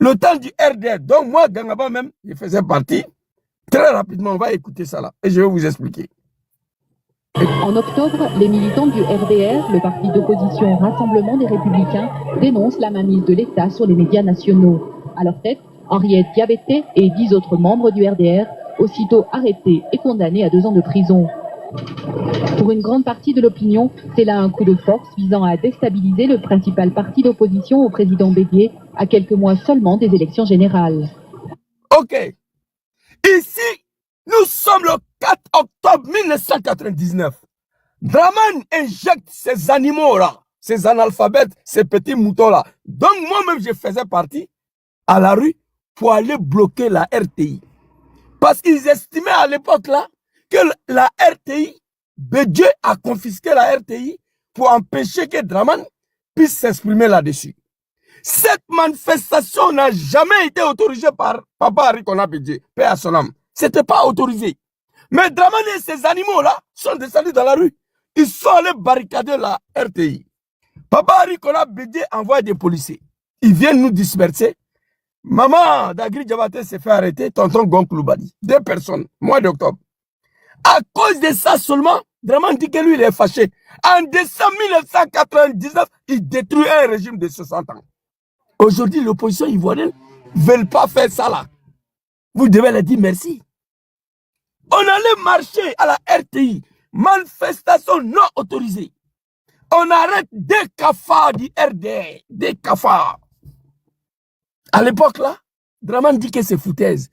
le temps du RDR. Donc moi, Gangaba même, je faisais partie. Très rapidement, on va écouter ça là, et je vais vous expliquer. En octobre, les militants du RDR, le parti d'opposition Rassemblement des Républicains, dénoncent la mainmise de l'État sur les médias nationaux. À leur tête, Henriette Diabeté et 10 autres membres du RDR, aussitôt arrêtés et condamnés à 2 ans de prison. Pour Pour une grande partie de l'opinion, c'est là un coup de force visant à déstabiliser le principal parti d'opposition au président Bédié à quelques mois seulement des élections générales. Ok. Ici, nous sommes le 4 octobre 1999. Draman injecte ces animaux-là, ces analphabètes, ces petits moutons-là. Donc moi-même, je faisais partie à la rue pour aller bloquer la RTI. Parce qu'ils estimaient à l'époque-là que la RTI, Bédié a confisqué la RTI pour empêcher que Draman puisse s'exprimer là-dessus. Cette manifestation n'a jamais été autorisée par Papa Arikona Bédié, paix à son âme. C'était pas autorisé. Mais Draman et ces animaux-là sont descendus dans la rue. Ils sont allés barricader la RTI. Papa Arikona Bédié envoie des policiers. Ils viennent nous disperser. Maman d'Agri Diabaté s'est fait arrêter, tonton Gonkloubadi. 2 personnes, mois d'octobre. À cause de ça seulement, Draman dit que lui, il est fâché. En décembre 1999, il détruit un régime de 60 ans. Aujourd'hui, l'opposition ivoirienne ne veut pas faire ça là. Vous devez leur dire merci. On allait marcher à la RTI, manifestation non autorisée. On arrête des cafards du RDR, des cafards. À l'époque là, Draman dit que c'est foutaise.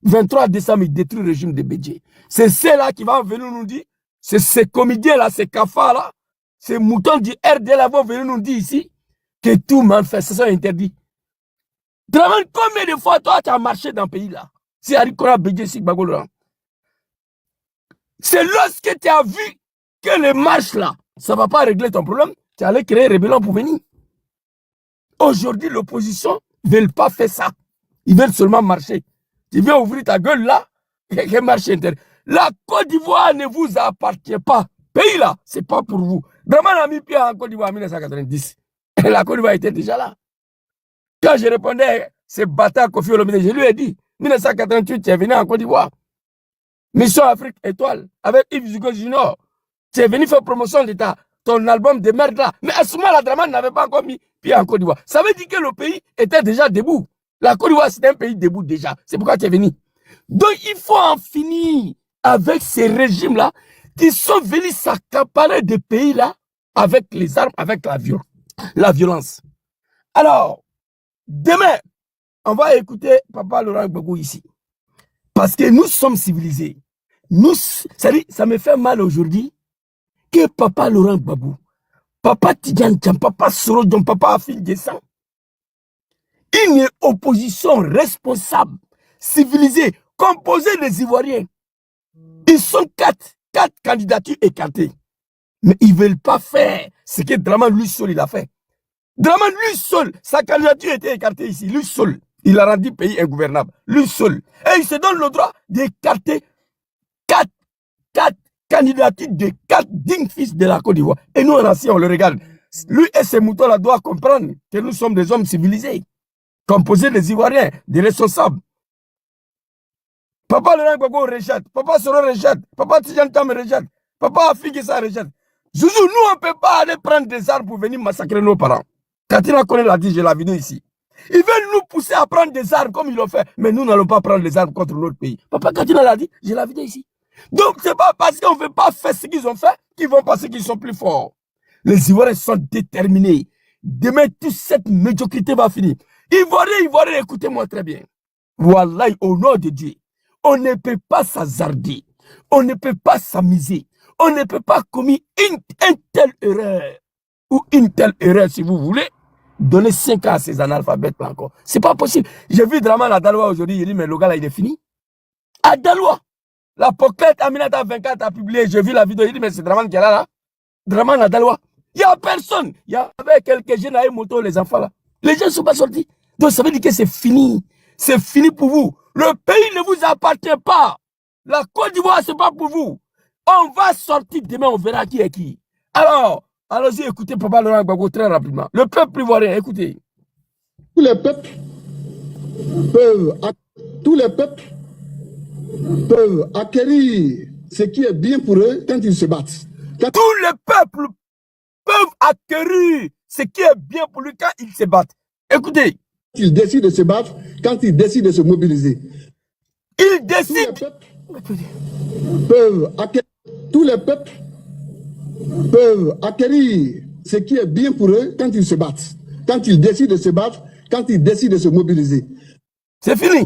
23 décembre, il détruit le régime de Bédié. C'est ceux-là qui vont venir nous dire, c'est ces comédiens là, ces cafards là, ces moutons du RDR là vont venir nous dire ici que tout manifestation est interdit. Draman, combien de fois toi tu as marché dans le pays là? Si Arikona Bédié, si Bagoloran. C'est lorsque tu as vu que les marches là, ça ne va pas régler ton problème, tu allais créer rébellion pour venir. Aujourd'hui, l'opposition ne veut pas faire ça. Ils veulent seulement marcher. Tu viens ouvrir ta gueule là, et marcher interne. La Côte d'Ivoire ne vous appartient pas. Pays là, ce n'est pas pour vous. Draman a mis pied en Côte d'Ivoire en 1990. Et la Côte d'Ivoire était déjà là. Quand je répondais, c'est bâtard Kofi Olomide, je lui ai dit, 1988, tu es venu en Côte d'Ivoire. Mission Afrique Étoile, avec Yves Zigo Junior. Tu es venu faire promotion de ton album de merde là. Mais à ce moment-là, Draman n'avait pas encore mis pied en Côte d'Ivoire. Ça veut dire que le pays était déjà debout. La Côte d'Ivoire, c'était un pays debout déjà. C'est pourquoi tu es venu. Donc, il faut en finir avec ces régimes-là qui sont venus s'accaparer des pays-là avec les armes, avec la violence. Alors, demain, on va écouter Papa Laurent Gbagbo ici. Parce que nous sommes civilisés. Ça me fait mal aujourd'hui que Papa Laurent Gbagbo, Papa Tidjane Thiam, Papa Soro Diom, Papa Afil Dessan, une opposition responsable, civilisée, composée des Ivoiriens. Ils sont 4 candidatures écartées. Mais ils ne veulent pas faire ce que Draman lui seul il a fait. Draman lui seul, sa candidature était écartée ici, lui seul. Il a rendu le pays ingouvernable, lui seul. Et il se donne le droit d'écarter 4 candidatures de 4 dignes fils de la Côte d'Ivoire. Et nous, on le regarde. Lui et ses moutons-là doivent comprendre que nous sommes des hommes civilisés, composés des Ivoiriens, des responsables. Papa Laurent Gbagbo rejette, Papa Soro rejette, Papa Tidjane Thiam rejette, Papa Afigessa rejette. Zouzou, nous, on ne peut pas aller prendre des armes pour venir massacrer nos parents. Katina Kone l'a dit, j'ai la vidéo ici. Ils veulent nous pousser à prendre des armes comme ils l'ont fait. Mais nous n'allons pas prendre les armes contre notre pays. Papa Katina l'a dit, j'ai la vidéo ici. Donc, ce n'est pas parce qu'on ne veut pas faire ce qu'ils ont fait qu'ils vont penser qu'ils sont plus forts. Les Ivoiriens sont déterminés. Demain, toute cette médiocrité va finir. Ivoiriens, écoutez-moi très bien. Wallahi, au nom de Dieu, on ne peut pas s'hasarder. On ne peut pas s'amuser. On ne peut pas commettre une telle erreur. Ou une telle erreur, si vous voulez. Donner 5 ans à ces analphabètes là encore. C'est pas possible. J'ai vu Draman à Daloa aujourd'hui. Il dit, mais le gars là, il est fini. À Daloa. La Pocket Aminata 24 a publié. J'ai vu la vidéo. Il dit, mais c'est Draman qui est là. Draman à Daloa. Il n'y a personne. Il y avait quelques jeunes à moto, les enfants là. Les gens ne sont pas sortis. Donc ça veut dire que c'est fini. C'est fini pour vous. Le pays ne vous appartient pas. La Côte d'Ivoire, ce n'est pas pour vous. On va sortir demain, on verra qui est qui. Alors, allons-y, écoutez Papa Laurent Gbagbo très rapidement. Le peuple ivoirien, écoutez. Tous les peuples peuvent acquérir ce qui est bien pour eux quand ils se battent. Tous les peuples peuvent acquérir ce qui est bien pour lui quand ils se battent. Écoutez. Ils décident de se battre, quand ils décident de se mobiliser. Ils décident. Tous les peuples peuvent acquérir ce qui est bien pour eux quand ils se battent, quand ils décident de se battre, quand ils décident de se mobiliser. C'est fini.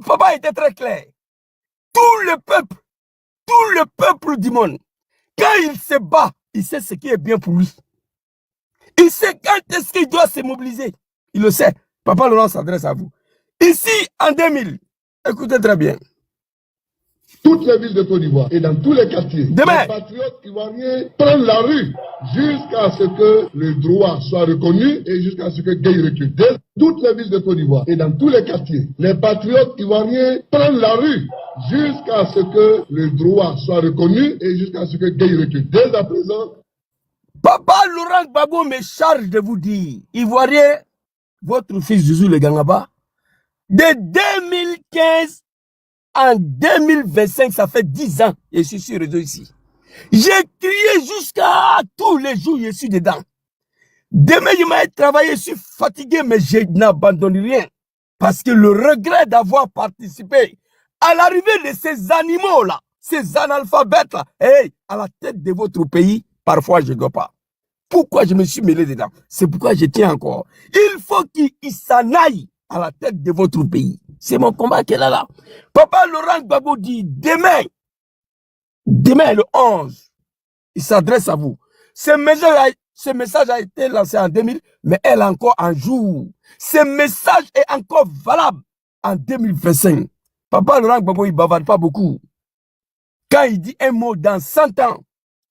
Papa était très clair. Tout le peuple du monde, quand il se bat, il sait ce qui est bien pour lui. Il sait quand est-ce qu'il doit se mobiliser. Il le sait. Papa Laurent s'adresse à vous. Ici, en 2000, écoutez très bien. Toutes les villes de Côte d'Ivoire et dans tous les quartiers, Demain, les patriotes ivoiriens prennent la rue jusqu'à ce que le droit soit reconnu et jusqu'à ce que Gueye recule. Dans toutes les villes de Côte d'Ivoire et dans tous les quartiers, les patriotes ivoiriens prennent la rue jusqu'à ce que le droit soit reconnu et jusqu'à ce que Gueye recule. Dès à présent, Papa Laurent Gbagbo me charge de vous dire, Ivoirien, votre fils Zouzou le Gangaba, de 2015 en 2025, ça fait 10 ans, je suis sur le réseau ici. J'ai crié jusqu'à tous les jours, je suis dedans. Demain, je m'ai travaillé, je suis fatigué, mais je n'abandonne rien. Parce que le regret d'avoir participé à l'arrivée de ces animaux-là, ces analphabètes-là, hey, à la tête de votre pays, parfois je ne dois pas. Pourquoi je me suis mêlé dedans? C'est pourquoi je tiens encore. Il faut qu'il s'en aille à la tête de votre pays. C'est mon combat qu'elle a là. Papa Laurent Gbagbo dit, demain le 11, il s'adresse à vous. Ce message a été lancé en 2000, mais elle est encore en jour. Ce message est encore valable en 2025. Papa Laurent Gbagbo, il ne bavarde pas beaucoup. Quand il dit un mot dans 100 ans,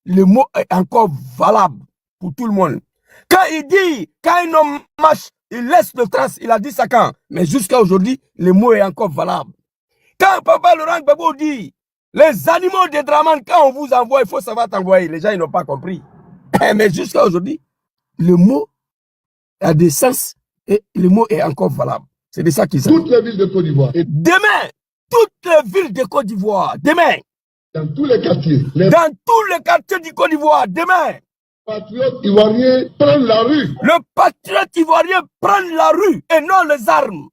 le mot est encore valable pour tout le monde. Quand il dit, quand un homme marche, il laisse le trace, il a dit ça quand. Mais jusqu'à aujourd'hui, le mot est encore valable. Quand Papa Laurent Gbagbo dit, les animaux de Draman, quand on vous envoie, il faut savoir t'envoyer. Les gens, ils n'ont pas compris. Mais jusqu'à aujourd'hui, le mot a des sens et le mot est encore valable. C'est de ça qu'il s'agit. toutes les villes de Côte d'Ivoire et Demain, toutes les villes de Côte d'Ivoire, demain, dans tous les quartiers, les dans tous les quartiers du Côte d'Ivoire, demain, patriotes ivoiriens prennent la rue. le patriote ivoirien prend la rue et non les armes.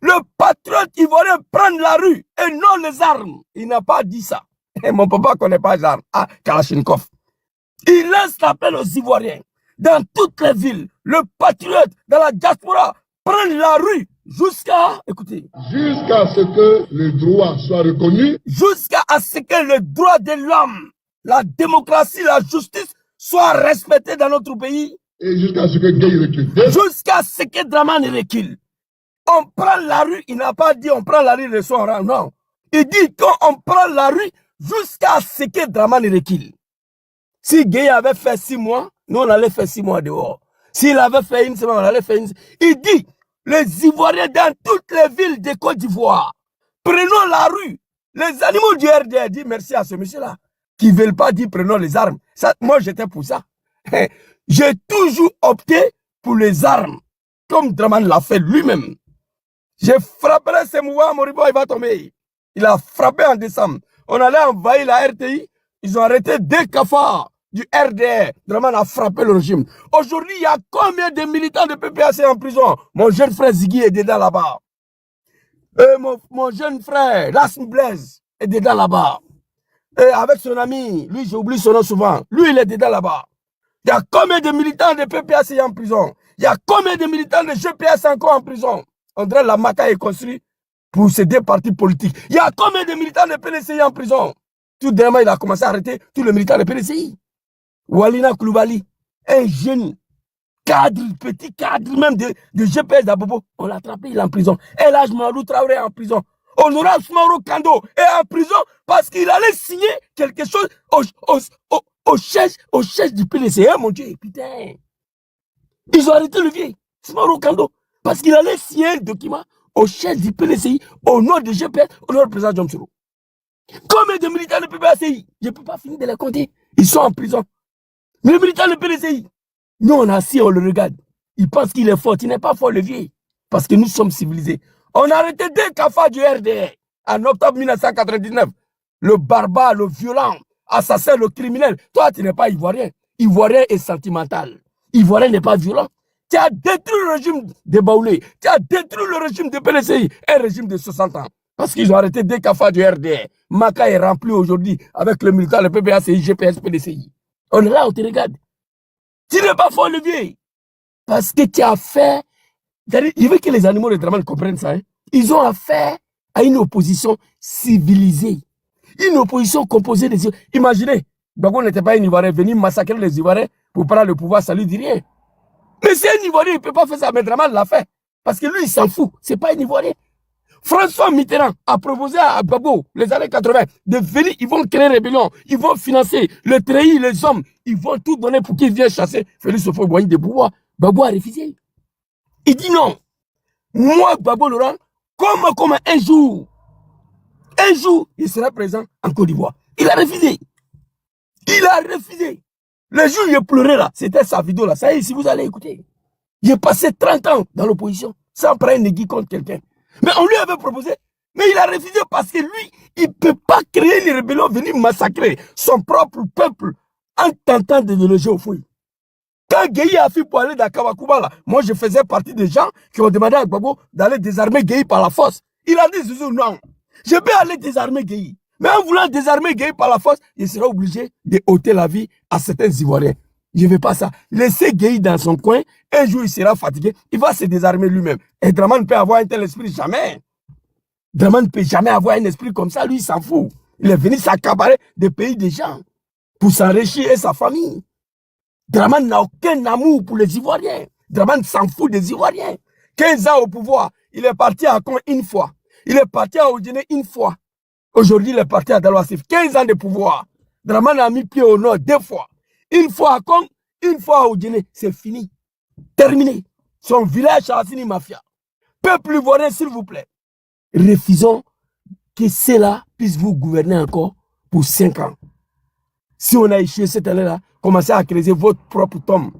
Le patriote ivoirien prend la rue et non les armes. Il n'a pas dit ça. Et mon papa ne connaît pas les armes. Ah, Kalachnikov. Il lance l'appel aux Ivoiriens. Dans toutes les villes, le patriote dans la diaspora prend la rue jusqu'à, écoutez, Jusqu'à ce que le droit soit reconnu jusqu'à ce que le droit de l'homme, la démocratie, la justice soient respectés dans notre pays. et jusqu'à ce que Gueye recule. Jusqu'à ce que Dramane recule. On prend la rue, il n'a pas dit on prend la rue le soir, non. Il dit qu'on prend la rue jusqu'à ce que Dramane recule. Si Gueye avait fait 6 mois, nous on allait faire 6 mois dehors. S'il avait fait une semaine, on allait faire une semaine. Il dit, les Ivoiriens dans toutes les villes de Côte d'Ivoire, prenons la rue. Les animaux du RDR disent merci à ce monsieur-là, qui ne veulent pas dire prenons les armes. Ça, moi j'étais pour ça. J'ai toujours opté pour les armes, comme Dramane l'a fait lui-même. J'ai frappé ce mouvement, Moribo, il va tomber. Il a frappé en décembre. On allait envahir la RTI, ils ont arrêté 2 cafards du RDR. Dramane a frappé le régime. Aujourd'hui, il y a combien de militants de PPAC en prison? Mon jeune frère Ziggy est dedans là-bas. Mon jeune frère, Lasmi Blaise, est dedans là-bas. Avec son ami, lui, j'oublie son nom souvent. Lui, il est dedans là-bas. Il y a combien de militants de PPAC en prison? Il y a combien de militants de GPS encore en prison? André Lamaka est construit pour ces 2 partis politiques. Il y a combien de militants de PLCI en prison? Tout dernièrement, il a commencé à arrêter tous les militants de PLCI. Walina Koulibaly, un jeune cadre, petit cadre même de GPS d'Abobo, on l'a attrapé, il est en prison. El Hadj Mamadou Traoré est en prison. Honorable Soumaro Kando est en prison parce qu'il allait signer quelque chose au chef du PLC. Mon Dieu, putain. Ils ont arrêté le vieux, Soumaro Kando, parce qu'il allait signer un document au chef du PLCI au nom de GPS, au nom du président Jomsoro. Combien de militants de PPACI? Je ne peux pas finir de les compter. Ils sont en prison. Mais les militants de PLCI, nous on a assis, on le regarde. Il pense qu'il est fort. Il n'est pas fort, le vieux. Parce que nous sommes civilisés. On a arrêté 2 cafards du RDR en octobre 1999. Le barbare, le violent, assassin, le criminel. Toi, tu n'es pas ivoirien. Ivoirien est sentimental. Ivoirien n'est pas violent. Tu as détruit le régime de Baoulé. Tu as détruit le régime de PLCI. Un régime de 60 ans. Parce qu'ils ont arrêté 2 cafards du RDR. Maka est rempli aujourd'hui avec le militaire, le PPACI, GPS, PLCI. On est là, on te regarde. Tu n'es pas fort, Olivier. Parce que tu as affaire. Je veux que les animaux de Dramane comprennent ça. Hein. Ils ont affaire à une opposition civilisée. Une opposition composée des... Imaginez, Gbagbo n'était pas un Ivoirien, venir massacrer les Ivoiriens pour prendre le pouvoir, ça lui dit rien. Mais c'est un Ivoirien, il ne peut pas faire ça, mais Dramane l'a fait. Parce que lui, il s'en fout. Ce n'est pas un Ivoirien. François Mitterrand a proposé à Gbagbo, les années 80, de venir, ils vont créer rébellion, ils vont financer le treillis, les hommes, ils vont tout donner pour qu'ils viennent chasser Félix Houphouët-Boigny de pouvoir. Gbagbo a refusé. Il dit non. Moi, Gbagbo Laurent, comme un jour, il sera présent en Côte d'Ivoire. Il a refusé. Il a refusé. Le jour où il pleurait là, c'était sa vidéo là. Ça y est, si vous allez écouter. J'ai passé 30 ans dans l'opposition sans prendre un aiguille contre quelqu'un. Mais on lui avait proposé, mais il a refusé parce que lui, il ne peut pas créer une rébellion, venir massacrer son propre peuple en tentant de le loger au fouille. Quand Gueye a fait pour aller dans Kawakuba, là, moi je faisais partie des gens qui ont demandé à Gbagbo d'aller désarmer Gueye par la force. Il a dit Zouzou, non, je vais aller désarmer Gueye. Mais en voulant désarmer Gueye par la force, il sera obligé de ôter la vie à certains Ivoiriens. Je ne veux pas ça. Laissez Gueye dans son coin. Un jour, il sera fatigué. Il va se désarmer lui-même. Et Dramane peut avoir un tel esprit jamais. Dramane ne peut jamais avoir un esprit comme ça. Lui, il s'en fout. Il est venu s'accaparer des pays des gens pour s'enrichir et sa famille. Dramane n'a aucun amour pour les Ivoiriens. Dramane s'en fout des Ivoiriens. 15 ans au pouvoir. Il est parti à Caen une fois. Il est parti à Odjene une fois. Aujourd'hui, il est parti à Dalwassif. 15 ans de pouvoir. Dramane a mis pied au nord 2 fois. Une fois à Kong, une fois à Odjene, c'est fini. Terminé. Son village a fini mafia. Peuple ivoirien, s'il vous plaît. Refusons que cela puisse vous gouverner encore pour 5 ans. Si on a échoué cette année-là, commencez à creuser votre propre tombe.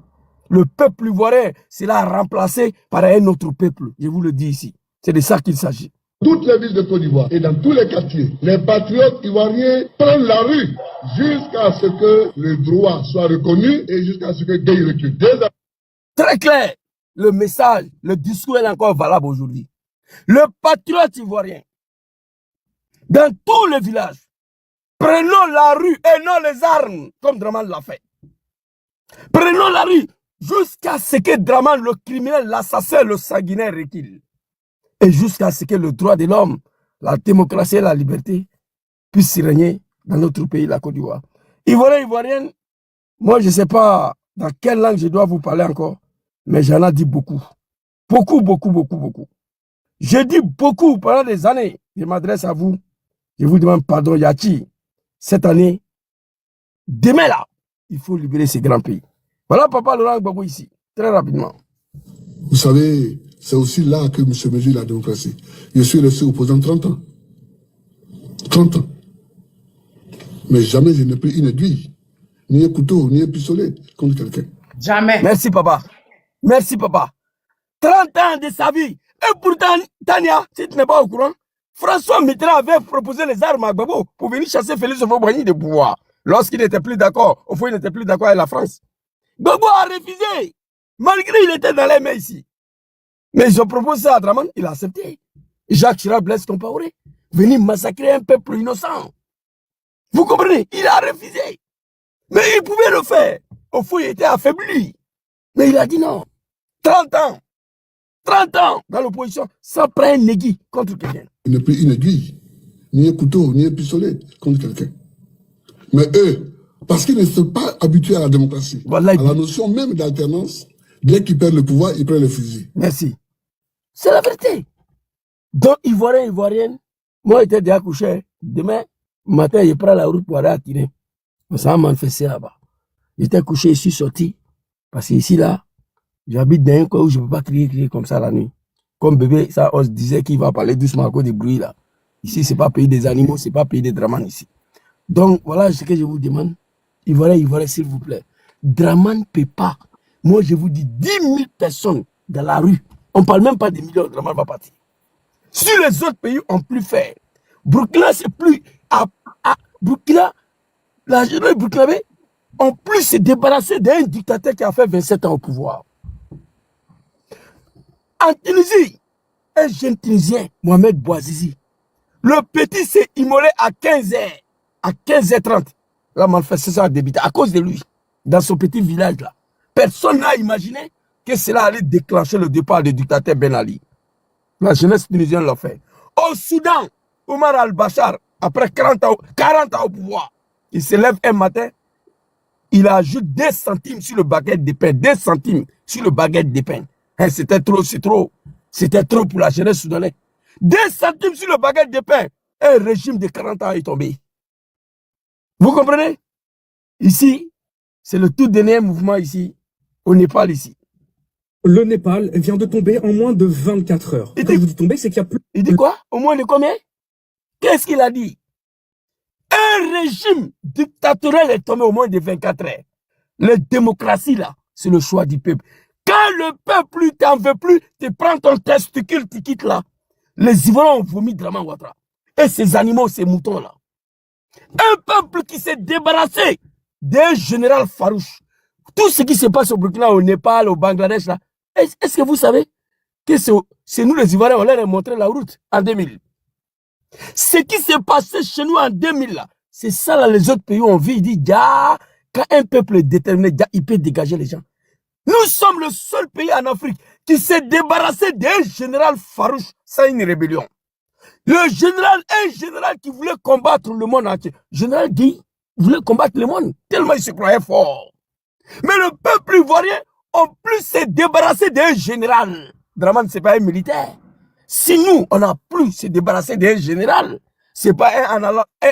Le peuple ivoirien sera remplacé par un autre peuple. Je vous le dis ici. C'est de ça qu'il s'agit. Toutes les villes de Côte d'Ivoire et dans tous les quartiers, les patriotes ivoiriens prennent la rue jusqu'à ce que le droit soit reconnu et jusqu'à ce que Gueye recule. Très clair, le message, le discours est encore valable aujourd'hui. Le patriote ivoirien, dans tous les villages, prenons la rue et non les armes, comme Dramane l'a fait. Prenons la rue jusqu'à ce que Dramane, le criminel, l'assassin, le sanguinaire recule. Et jusqu'à ce que le droit de l'homme, la démocratie et la liberté puissent régner dans notre pays, la Côte d'Ivoire. Ivoiriens, Ivoiriennes, moi je ne sais pas dans quelle langue je dois vous parler encore, mais j'en ai dit beaucoup. Beaucoup, beaucoup, beaucoup, beaucoup. Je dis beaucoup pendant des années. Je m'adresse à vous. Je vous demande pardon, Yachi. Cette année, demain là, il faut libérer ces grands pays. Voilà Papa Laurent Gbagbo ici, très rapidement. Vous savez, c'est aussi là que se mesure la démocratie. Je suis resté opposant 30 ans. 30 ans. Mais jamais je n'ai pris une aiguille, ni un couteau, ni un pistolet contre quelqu'un. Jamais. Merci Papa. Merci Papa. 30 ans de sa vie. Et pourtant, Tania, si tu n'es pas au courant, François Mitterrand avait proposé les armes à Gbagbo pour venir chasser Félix Houphouët-Boigny de pouvoir. Lorsqu'il n'était plus d'accord, au fond, il n'était plus d'accord avec la France. Gbagbo a refusé, malgré qu'il était dans les mains ici. Mais ils ont proposé ça à Dramane, il a accepté. Jacques Chirac, Blaise Compaoré, venir massacrer un peuple innocent. Vous comprenez? Il a refusé. Mais il pouvait le faire. Au fond, il était affaibli. Mais il a dit non. 30 ans. 30 ans dans l'opposition, sans prendre un aiguille contre quelqu'un. Il n'a pris une aiguille, ni un couteau, ni un pistolet contre quelqu'un. Mais eux, parce qu'ils ne sont pas habitués à la démocratie, voilà, à la notion même d'alternance, dès qu'ils perdent le pouvoir, ils prennent le fusil. Merci. C'est la vérité. Donc, Ivoirien, Ivoirienne, moi, j'étais déjà couché. Demain matin, je prends la route pour aller à Tiné. On s'en manifesté là-bas. J'étais couché, je suis sorti. Parce que ici, là, j'habite dans un coin où je ne peux pas crier comme ça la nuit. Comme bébé, ça, on se disait qu'il va parler doucement à cause des bruits là. Ici, ce n'est pas pays des animaux, ce n'est pas pays des Dramane ici. Donc, voilà ce que je vous demande. Ivoirien, Ivoirien, s'il vous plaît. Dramane ne peut pas. Moi, je vous dis 10 000 personnes dans la rue. On ne parle même pas des millions, Dramane va partir. Si les autres pays ont plus fait, Burkina, c'est plus. Burkina, la jeunesse burkinabé ont plus se débarrasser d'un dictateur qui a fait 27 ans au pouvoir. En Tunisie, un jeune Tunisien, Mohamed Bouazizi, le petit s'est immolé à 15h. À 15h30, la manifestation a débuté à cause de lui. dans son petit village là. Personne n'a imaginé que cela allait déclencher le départ du dictateur Ben Ali. La jeunesse tunisienne l'a fait. Au Soudan, Omar al-Bashar, après 40 ans au pouvoir, il se lève un matin, il ajoute 2 centimes sur le baguette de pain. 2 centimes sur le baguette de pain. Hein, c'était trop, c'est trop. C'était trop pour la jeunesse soudanaise. 2 centimes sur le baguette de pain. Un régime de 40 ans est tombé. Vous comprenez? Ici, c'est le tout dernier mouvement ici, au Népal ici. Le Népal vient de tomber en moins de 24 heures. Et quand je vous dis tomber, c'est qu'il y a plus... Il dit quoi? Au moins de combien? Qu'est-ce qu'il a dit? Un régime dictatorial est tombé au moins de 24 heures. La démocratie, là, c'est le choix du peuple. Quand le peuple ne t'en veut plus, tu prends ton testicule, tu quittes là. Les Ivoiriens ont vomi Draman Ouattara. Et ces animaux, ces moutons-là. Un peuple qui s'est débarrassé d'un général farouche. Tout ce qui se passe au Burkina, au Népal, au Bangladesh, là, est-ce que vous savez que c'est nous les Ivoiriens, on leur a montré la route en 2000. Ce qui s'est passé chez nous en 2000, là, c'est ça, là, les autres pays ont vu, ils disent, quand un peuple est déterminé, il peut dégager les gens. Nous sommes le seul pays en Afrique qui s'est débarrassé d'un général farouche sans une rébellion. Un général qui voulait combattre le monde entier. Général Guy voulait combattre le monde, tellement il se croyait fort. Mais le peuple ivoirien, en plus, s'est débarrassé d'un général. Draman, c'est pas un militaire. Si nous, on n'a plus se débarrassé d'un général, c'est pas un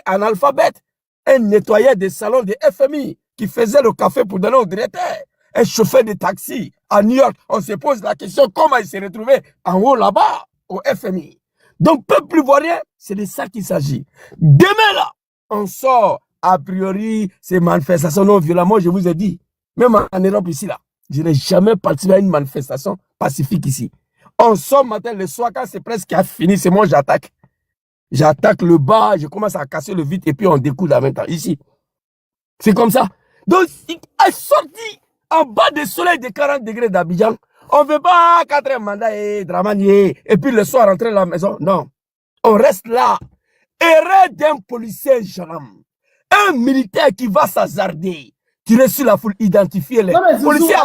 analphabète, un nettoyeur des salons de FMI qui faisait le café pour donner au directeur, un chauffeur de taxi à New York. On se pose la question comment il s'est retrouvé en haut là-bas au FMI. Donc, peuple ivoirien, c'est de ça qu'il s'agit. Demain là, on sort a priori ces manifestations non violentes. Moi, je vous ai dit, même en Europe ici là, je n'ai jamais participé à une manifestation pacifique ici. On sort matin, le soir, quand c'est presque fini, c'est moi j'attaque. J'attaque le bas, je commence à casser le vide et puis on découle en même temps. Ici. C'est comme ça. Donc, il est sorti en bas du soleil de 40 degrés d'Abidjan. On ne veut pas 4 mandats et Dramanier et puis le soir rentrer à la maison. Non. On reste là. Erreur d'un policier gendarme. Un militaire qui va s'hasarder. Tirer sur la foule, identifier les policiers.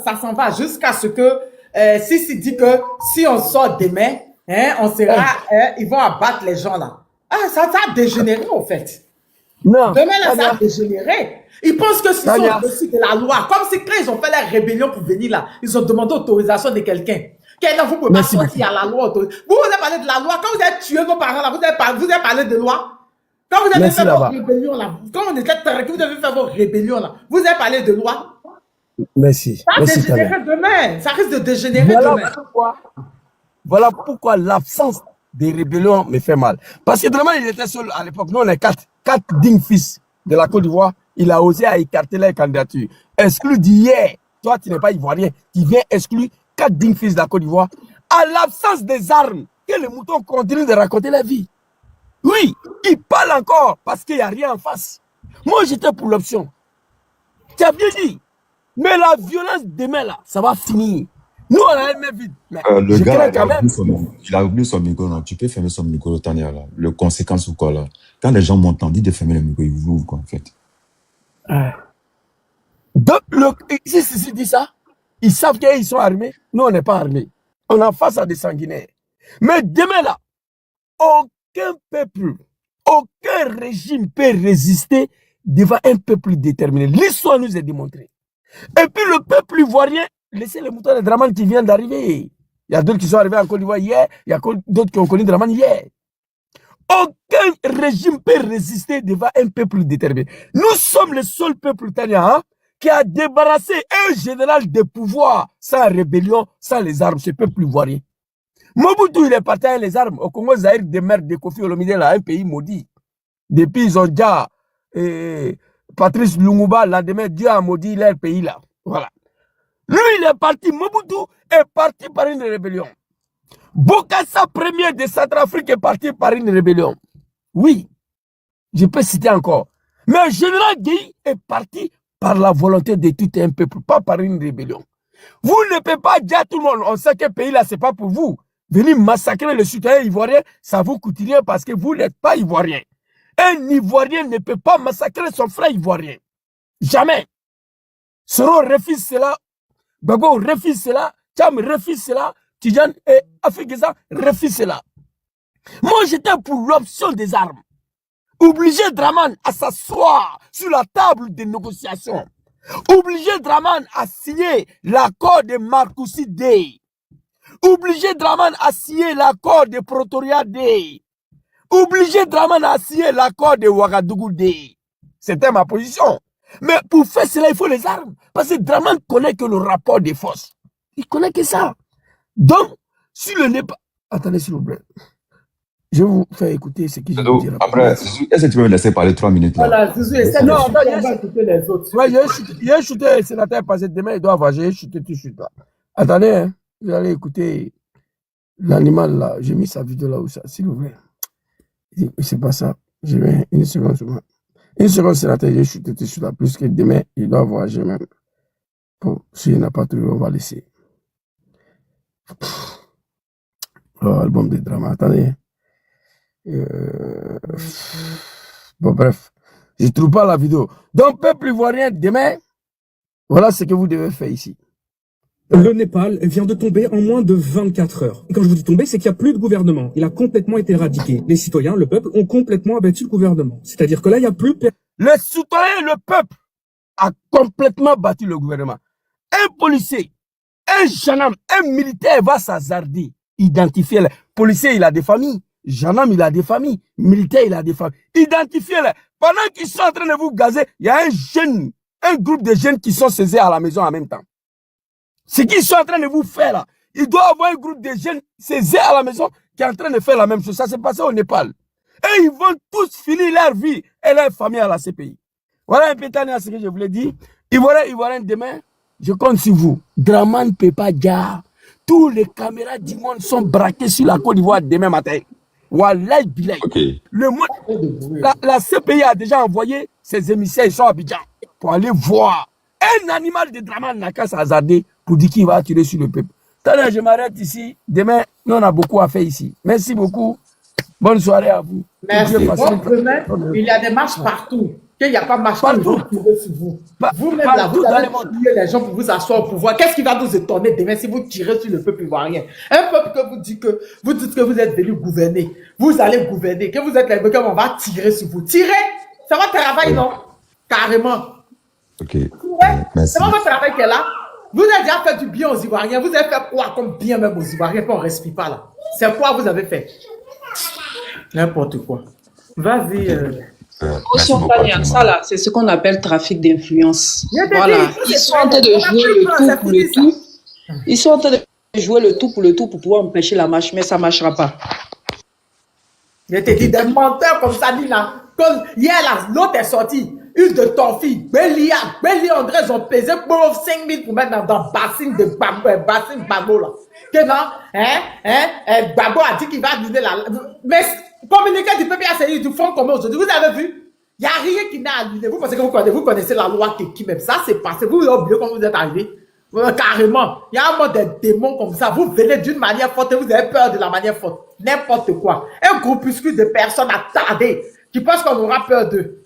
Ça s'en va jusqu'à ce que Sissi dit que si on sort demain, hein, on sera, ils vont abattre les gens là. Ah, ça a dégénéré en fait. Non. Demain là, ça a dégénéré. Ils pensent que s'ils sont au-dessus de la loi, comme si quand ils ont fait la rébellion pour venir là, ils ont demandé l'autorisation de quelqu'un. Vous pouvez pas sortir à la loi. Vous avez parlé de la loi. Quand vous avez tué nos parents là, vous avez parlé de loi. Quand vous avez fait vos rébellions là, quand on était tranquille, vous avez fait vos rébellions là, vous avez parlé de loi. Merci. Ça va dégénérer demain. Ça risque de dégénérer demain. Voilà pourquoi l'absence des rébellions me fait mal. Parce que vraiment, il était seul à l'époque. Nous, on est 4 dignes fils de la Côte d'Ivoire. Il a osé à écarter la candidature. Exclu d'hier. Toi, tu n'es pas ivoirien. Tu viens exclure 4 dignes fils de la Côte d'Ivoire. À l'absence des armes, que les moutons continuent de raconter la vie. Oui, ils parlent encore parce qu'il n'y a rien en face. Moi, j'étais pour l'option. Tu as bien dit. Mais la violence demain, là, ça va finir. Nous, on a aimé vite. Le gars, il a oublié son micro. Non. Tu peux fermer son micro, Tania, là. Le conséquence ou quoi, là. Quand les gens montent, on dit de fermer le micro, ils vous ouvrent, quoi, en fait. Donc, si dit ça, ils savent qu'ils sont armés. Nous, on n'est pas armés. On est face à des sanguinaires. Mais demain, là, aucun peuple, aucun régime peut résister devant un peuple déterminé. L'histoire nous a démontré. Et puis le peuple ivoirien, laissez les moutons de Draman qui viennent d'arriver. Il y a d'autres qui sont arrivés en Côte d'Ivoire hier, il y a d'autres qui ont connu Draman hier. Aucun régime peut résister devant un peuple déterminé. Nous sommes le seul peuple tania qui a débarrassé un général de pouvoir sans rébellion, sans les armes, ce peuple ivoirien. Mobutu, il est parti avec les armes. Au Congo, Zaïre demeure de Kofi Olomide, là, un pays maudit. Depuis, ils ont déjà Patrice Lumumba, lendemain, Dieu a maudit leur pays là. Voilà. Lui, il est parti. Mobutu est parti par une rébellion. Bokassa, premier de Centrafrique, est parti par une rébellion. Oui, je peux citer encore. Mais le général Guy est parti par la volonté de tout un peuple, pas par une rébellion. Vous ne pouvez pas dire à tout le monde, on sait que ce pays là, ce n'est pas pour vous. Venir massacrer le citoyen ivoirien, ça vous coûte rien parce que vous n'êtes pas ivoirien. Un Ivoirien ne peut pas massacrer son frère ivoirien. Jamais. Soro refuse cela, Gbagbo refuse cela, Tcham refuse cela, Tidjane et Afekeza refuse cela. Moi, j'étais pour l'option des armes. Obliger Draman à s'asseoir sur la table de négociation. Obliger Draman à signer l'accord de Marcoussi Day. Obliger Draman à signer l'accord de Pretoria Day. Obliger Draman à signer l'accord de Ouagadougou Day. C'était ma position. Mais pour faire cela, il faut les armes. Parce que Draman connaît que le rapport des forces. Il connaît que ça. Donc, si le Népal... Attendez, s'il vous plaît. Je vais vous faire écouter ce que je veux dire. Après, est-ce que tu peux me laisser parler 3 minutes là? Voilà, Zizou, essaie de on va écouter les autres. Ouais, il y a un shooter le sénateur passé demain, il doit avoir, j'ai shooté tout de suite là. Attendez, hein, vous allez écouter l'animal là. J'ai mis sa vidéo là où ça, s'il vous plaît. C'est pas ça. Je vais une seconde sur moi. Une seconde, sénateur, j'ai shooté tout de suite là. Plus que demain, il doit avoir, j'ai même. Bon, s'il n'a pas trouvé, on va laisser. Oh, album de drama. Attendez. Bon, bref. Je ne trouve pas la vidéo. Donc, peuple ivoirien, demain, voilà ce que vous devez faire ici. Le Népal vient de tomber en moins de 24 heures. Et quand je vous dis tomber, c'est qu'il n'y a plus de gouvernement. Il a complètement été éradiqué. Les citoyens, le peuple, ont complètement abattu le gouvernement. C'est-à-dire que là, il n'y a plus... Les citoyens, le peuple, a complètement battu le gouvernement. Un policier, un gendarme, un militaire va s'hasarder, identifier les policiers, il a des familles. Gendarme, il a des familles. Militaire, il a des familles. Identifiez-les. Pendant qu'ils sont en train de vous gazer, il y a un groupe de jeunes qui sont saisis à la maison en même temps. Ce qu'ils sont en train de vous faire là, il doit y avoir un groupe de jeunes saisis à la maison qui est en train de faire la même chose. Ça s'est passé au Népal. Et ils vont tous finir leur vie et leur famille à la CPI. Voilà un peu à ce que je voulais dire. Ivoirien, demain, je compte sur vous. Draman ne peut pas dire. Tous les caméras du monde sont braquées sur la Côte d'Ivoire demain matin. Wallahi Bilay. Okay. La CPI a déjà envoyé ses émissaires, ils sont à Abidjan, pour aller voir. Un animal de Draman n'a qu'à s'hasarder pour dire qu'il va attirer sur le peuple. Attendez, je m'arrête ici. Demain, nous on a beaucoup à faire ici. Merci beaucoup. Bonne soirée à vous. Merci. Demain, il y a des marches partout. Qu'il n'y a pas de marche partout. Vous-même là, vous allez tuer les gens pour vous asseoir au pouvoir. Qu'est-ce qui va vous étonner demain si vous tirez sur le peuple ivoirien? Un peuple que vous dites que vous êtes venu gouverner. Vous allez gouverner. Que vous êtes là, on va tirer sur vous. Tirer, c'est votre travail, non? Carrément. Ok. C'est votre travail qui est là. Vous avez déjà fait du bien aux Ivoiriens. Vous avez fait quoi comme bien même aux Ivoiriens qu'on ne respire pas là? C'est quoi vous avez fait? N'importe quoi. Vas-y. Ça là, c'est ce qu'on appelle trafic d'influence. Voilà. Ils sont en train de jouer le tout pour le tout. Ils sont en train de jouer le tout pour pouvoir empêcher la marche, mais ça ne marchera pas. Je te dis des menteurs comme ça, dit là. Comme hier là, l'autre est sorti. Une de ton fille, Béli André, ils ont pesé pour 5 000 pour mettre dans le bassin de Babo là. Que non, Babo a dit qu'il va annuler la. Mais communiquer du peuple à du fonds commun aujourd'hui. Vous avez vu? Il n'y a rien qui n'a annulé. Vous pensez que vous connaissez la loi qui même ça, c'est passé. Vous avez oublié quand vous êtes arrivé. Carrément. Il y a un mode de démons comme ça. Vous venez d'une manière forte et vous avez peur de la manière forte. N'importe quoi. Un groupuscule de personnes attardées qui pensent qu'on aura peur d'eux.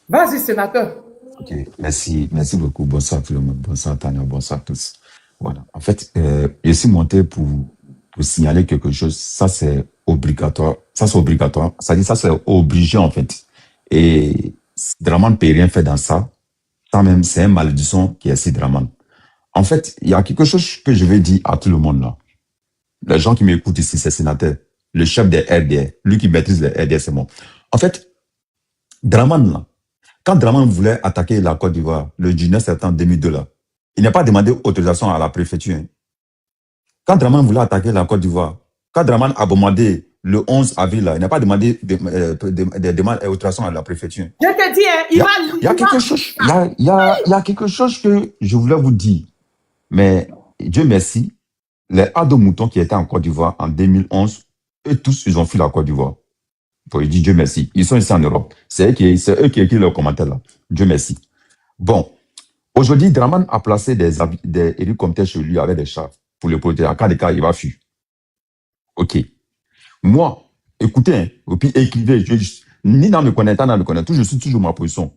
Vas-y, sénateur. Ok, merci beaucoup. Bonsoir tout le monde. Bonsoir Tania, bonsoir à tous. Voilà. En fait, je suis monté pour signaler quelque chose. Ça, c'est obligatoire. Ça, c'est obligatoire. Ça dit, ça, c'est obligé, en fait. Et Draman ne peut rien faire dans ça. Ça même, c'est une malédiction qui est si Draman. En fait, il y a quelque chose que je vais dire à tout le monde là. Les gens qui m'écoutent ici, c'est sénateur. Le chef des RDR. Lui qui maîtrise les RDR, c'est moi. En fait, Draman là, quand Draman voulait attaquer la Côte d'Ivoire le 19 septembre 2002, là, il n'a pas demandé autorisation à la préfecture. Hein. Quand Draman voulait attaquer la Côte d'Ivoire, quand Draman a demandé le 11 avril, là, il n'a pas demandé autorisation à la préfecture. Je te dis, hein, il y a quelque chose que je voulais vous dire. Mais Dieu merci, les Ado Moutons qui étaient en Côte d'Ivoire en 2011, eux tous, ils ont fui la Côte d'Ivoire. Je dis Dieu merci. Ils sont ici en Europe. C'est eux qui écrivent leurs commentaires là. Dieu merci. Bon. Aujourd'hui, Draman a placé des hélicoptères chez lui avec des chars pour le protéger. En cas de cas, il va fuir. Ok. Moi, écoutez, hein, et puis écrivez, ni dans me connaître, ni dans me connaître, je suis toujours ma position.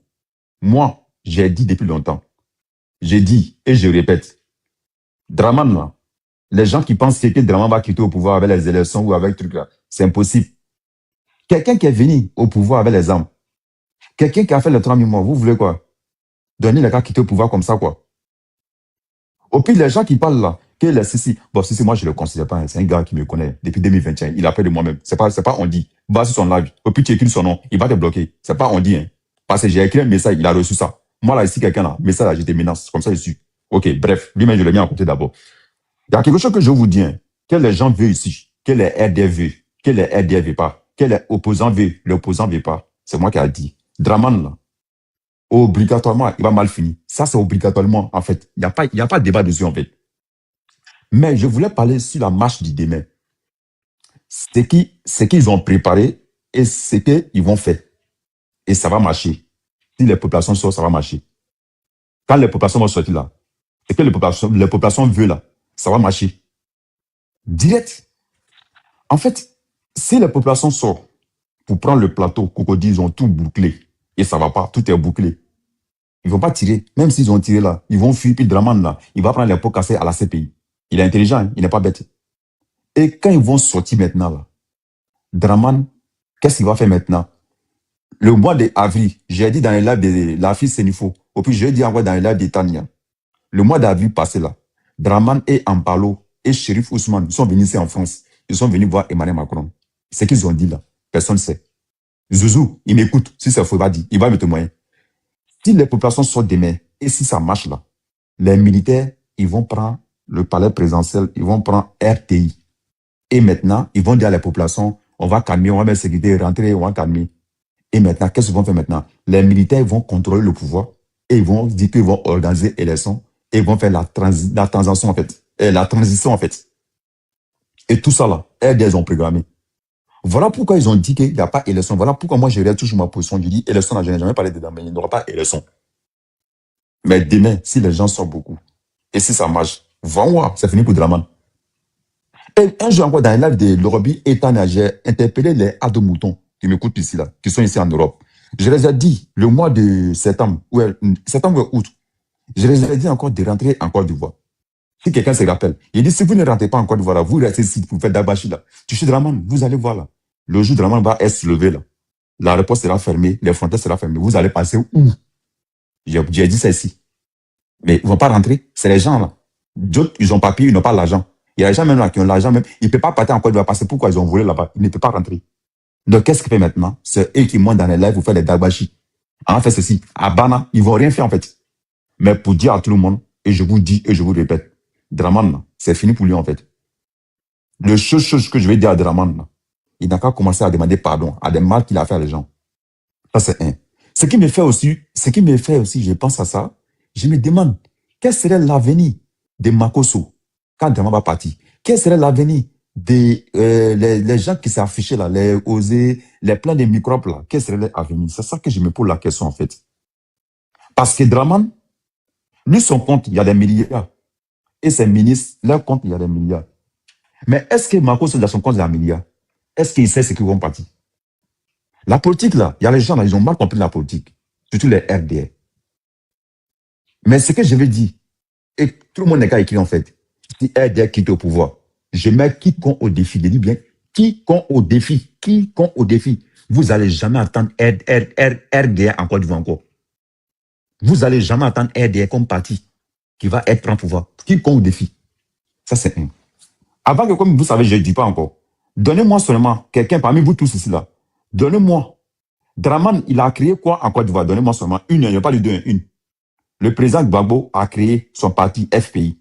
Moi, j'ai dit depuis longtemps, j'ai dit et je répète, Draman, là, les gens qui pensent que Draman va quitter au pouvoir avec les élections ou avec le truc là, c'est impossible. Quelqu'un qui est venu au pouvoir avec les armes, quelqu'un qui a fait les 30 000 mois, vous voulez quoi? Donner les gars quitter au pouvoir comme ça, quoi. Au pire, les gens qui parlent là, que les Sissi, bon, Sissi, moi, je ne le considère pas, hein, c'est un gars qui me connaît depuis 2021, il a peur de moi-même. C'est pas on dit. Va sur son live, au pire, tu écris son nom, il va te bloquer. C'est pas on dit, hein. Parce que j'ai écrit un message, il a reçu ça. Moi, là, ici, quelqu'un là, message là, je te menace, comme ça, je suis. Ok, bref, lui-même, je l'ai mis à côté d'abord. Il y a quelque chose que je vous dis, hein, que les gens veulent ici, que les RDF veulent, que les RDF veulent pas, que les opposants veulent, l'opposant veut pas. C'est moi qui ai dit. Draman, là, obligatoirement, il va mal finir. Ça, c'est obligatoirement, en fait. Il n'y a pas de débat dessus, en fait. Mais je voulais parler sur la marche du demain. Ce qu'ils ont préparé et ce qu'ils vont faire. Et ça va marcher. Si les populations sortent, ça va marcher. Quand les populations vont sortir là, ce que les populations veulent là, ça va marcher. Direct. En fait, si les populations sortent pour prendre le plateau, Cocody, ils ont tout bouclé. Et ça va pas, tout est bouclé. Ils vont pas tirer. Même s'ils ont tiré là, ils vont fuir. Puis Draman là, il va prendre les pots cassés à la CPI. Il est intelligent, hein, il n'est pas bête. Et quand ils vont sortir maintenant là, Draman, qu'est-ce qu'il va faire maintenant? Le mois d'avril, j'ai dit dans les lives de la fille Sénifo, et puis j'ai dit encore dans les lives de Tania, le mois d'avril passé là, Draman et Ampalo et Chérif Ousmane sont venus ici en France. Ils sont venus voir Emmanuel Macron. Ce qu'ils ont dit là, personne ne sait. Zouzou, il m'écoute. Si c'est faux, il va dire, il va me témoigner. Si les populations sortent demain, et si ça marche là, les militaires, ils vont prendre le palais présidentiel, ils vont prendre RTI. Et maintenant, ils vont dire à la population, on va calmer, on va mettre sécurité, rentrer, on va calmer. Et maintenant, qu'est-ce qu'ils vont faire maintenant? Les militaires vont contrôler le pouvoir et ils vont dire qu'ils vont organiser l'élection et ils vont faire la transition en fait. La transition en fait. Et tout ça là, ils ont programmé. Voilà pourquoi ils ont dit qu'il n'y a pas élection. Voilà pourquoi moi je reste toujours ma position. Je dis élection, je n'ai jamais parlé dedans, mais il n'y aura pas élection. Mais demain, si les gens sortent beaucoup et si ça marche, va voir, c'est fini pour Draman. Et un jour encore dans les lives de l'Eurobi et Tania, j'ai interpellé les Ado Moutons qui m'écoutent ici, là, qui sont ici en Europe. Je les ai dit, le mois de septembre ou août, je les ai dit encore de rentrer en Côte d'Ivoire. Si quelqu'un se rappelle, il dit, si vous ne rentrez pas en Côte d'Ivoire, vous restez ici pour faire Dabachi, là. Tu sais, Draman, vous allez voir, là. Le jour Draman va être levé, là. L'aéroport sera fermé, les frontières seront fermées. Vous allez passer où? J'ai dit ça ici. Mais ils ne vont pas rentrer. C'est les gens, là. D'autres, ils ont papier, ils n'ont pas l'argent. Il y a des gens même là qui ont l'argent, même. Ils ne peuvent pas partir en Côte d'Ivoire parce que pourquoi ils ont volé là-bas? Ils ne peuvent pas rentrer. Donc, qu'est-ce qu'ils font maintenant? C'est eux qui montent dans les lives pour faire des Dabachi. En fait, ceci. À Bana, ils ne vont rien faire, en fait. Mais pour dire à tout le monde, et je vous dis, et je vous répète, Draman, c'est fini pour lui, en fait. Le chose que je vais dire à Draman, il n'a qu'à commencer à demander pardon à des mal qu'il a fait à les gens. Ça, c'est un. Ce qui me fait aussi, je pense à ça, je me demande, quel serait l'avenir de Makosso quand Draman va partir? Quel serait l'avenir des les gens qui s'est affichés là, les osés, les plans de microbes là? Quel serait l'avenir? C'est ça que je me pose la question en fait. Parce que Draman, lui, son compte, il y a des milliards. Et ses ministres, leur compte, il y a des milliards. Mais est-ce que Makosso, dans son compte, il y a un milliard? Est-ce qu'il sait ce qu'ils vont partir? La politique, là, il y a les gens, là, ils ont mal compris la politique. Surtout les RDR. Mais ce que je veux dire, et tout le monde n'est qu'à écrire, en fait, si RDR quitte au pouvoir, je mets quiconque au défi. Je dis bien, quiconque au défi. Quiconque au défi. Vous n'allez jamais attendre RDR en Côte d'Ivoire encore. Vous n'allez jamais attendre RDR comme parti qui va être en pouvoir. Quiconque au défi. Ça, c'est un. Avant que, comme vous savez, je ne dis pas encore, donnez-moi seulement quelqu'un parmi vous tous ici là. Donnez-moi. Draman, il a créé quoi en Côte d'Ivoire? Donnez-moi seulement une, il n'y a pas de deux, une. Le président Gbagbo a créé son parti FPI,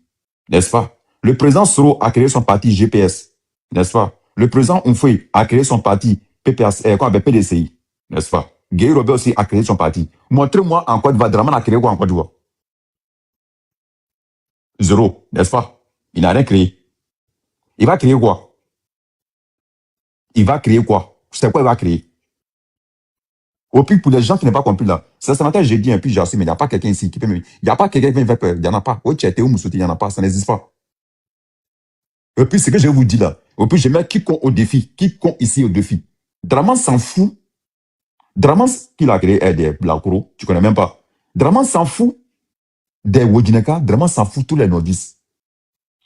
n'est-ce pas? Le président Soro a créé son parti GPS, n'est-ce pas? Le président Oufoué a créé son parti PDCI, n'est-ce pas? Guy Robert aussi a créé son parti. Montrez-moi en Côte d'Ivoire, Draman a créé quoi en Côte d'Ivoire? Zéro, n'est-ce pas? Il n'a rien créé. Il va créer quoi? Il va créer quoi? C'est quoi il va créer? Au pire, pour les gens qui n'ont pas compris là, c'est ce matin, j'ai dit un peu, j'ai assez, mais il n'y a pas quelqu'un ici qui peut me... Il n'y a pas quelqu'un qui me fait peur. Il n'y en a pas. Oui, tu as été où, Moussouti, il n'y en a pas. Ça n'existe pas. Et puis, ce que je vous dis là, au plus, je mets quiconque au défi, quiconque ici au défi. Draman s'en fout. Draman, qu'il a créé RDR, Blacoro, tu ne connais même pas. Draman s'en fout des Wodineka, vraiment s'en fout tous les nordistes.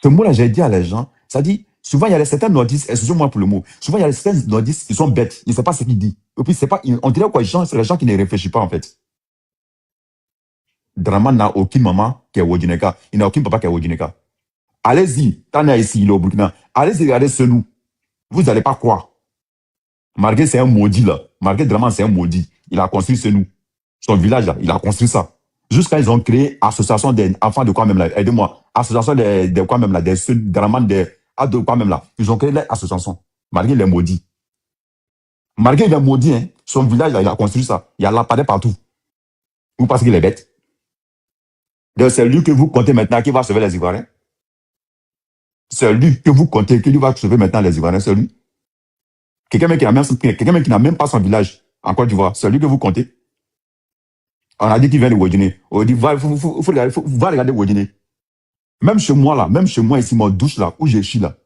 Ce mot-là, j'ai dit à les gens, ça dit, souvent il y a certains nordistes, excusez-moi pour le mot, souvent il y a certains nordistes qui sont bêtes, ils ne savent pas ce qu'ils disent. Et puis c'est pas, on dirait quoi, c'est les gens qui ne réfléchissent pas en fait. Draman n'a aucune maman qui est Wodineka, il n'a aucun papa qui est Wodineka. Allez-y, Tana ici, il est au Burkina, allez-y regarder ce nous. Vous n'allez pas croire. Marguerite, c'est un maudit là. Marguerite Draman, c'est un maudit. Il a construit ce nous. Son village là, il a construit ça. Jusqu'à ils ont créé association des enfants de quoi même là. Aidez-moi. Association de quoi même là. Des Draman, de quoi même là. Ils ont créé l'association. Marguerite, il est maudit. Marguerite, il est maudit. Hein. Son village là, il a construit ça. Il y a lampadaire partout. Vous pensez qu'il est bête? Donc c'est lui que vous comptez maintenant qui va sauver les Ivoiriens. C'est lui que vous comptez qui va sauver maintenant les Ivoiriens. C'est lui. Quelqu'un qui n'a même pas son village en Côte d'Ivoire, c'est lui que vous comptez. On a dit qu'il vient de Wodjiné. On dit, va regarder Wodjiné. Même chez moi là, même chez moi ici, mon douche là, où je suis là,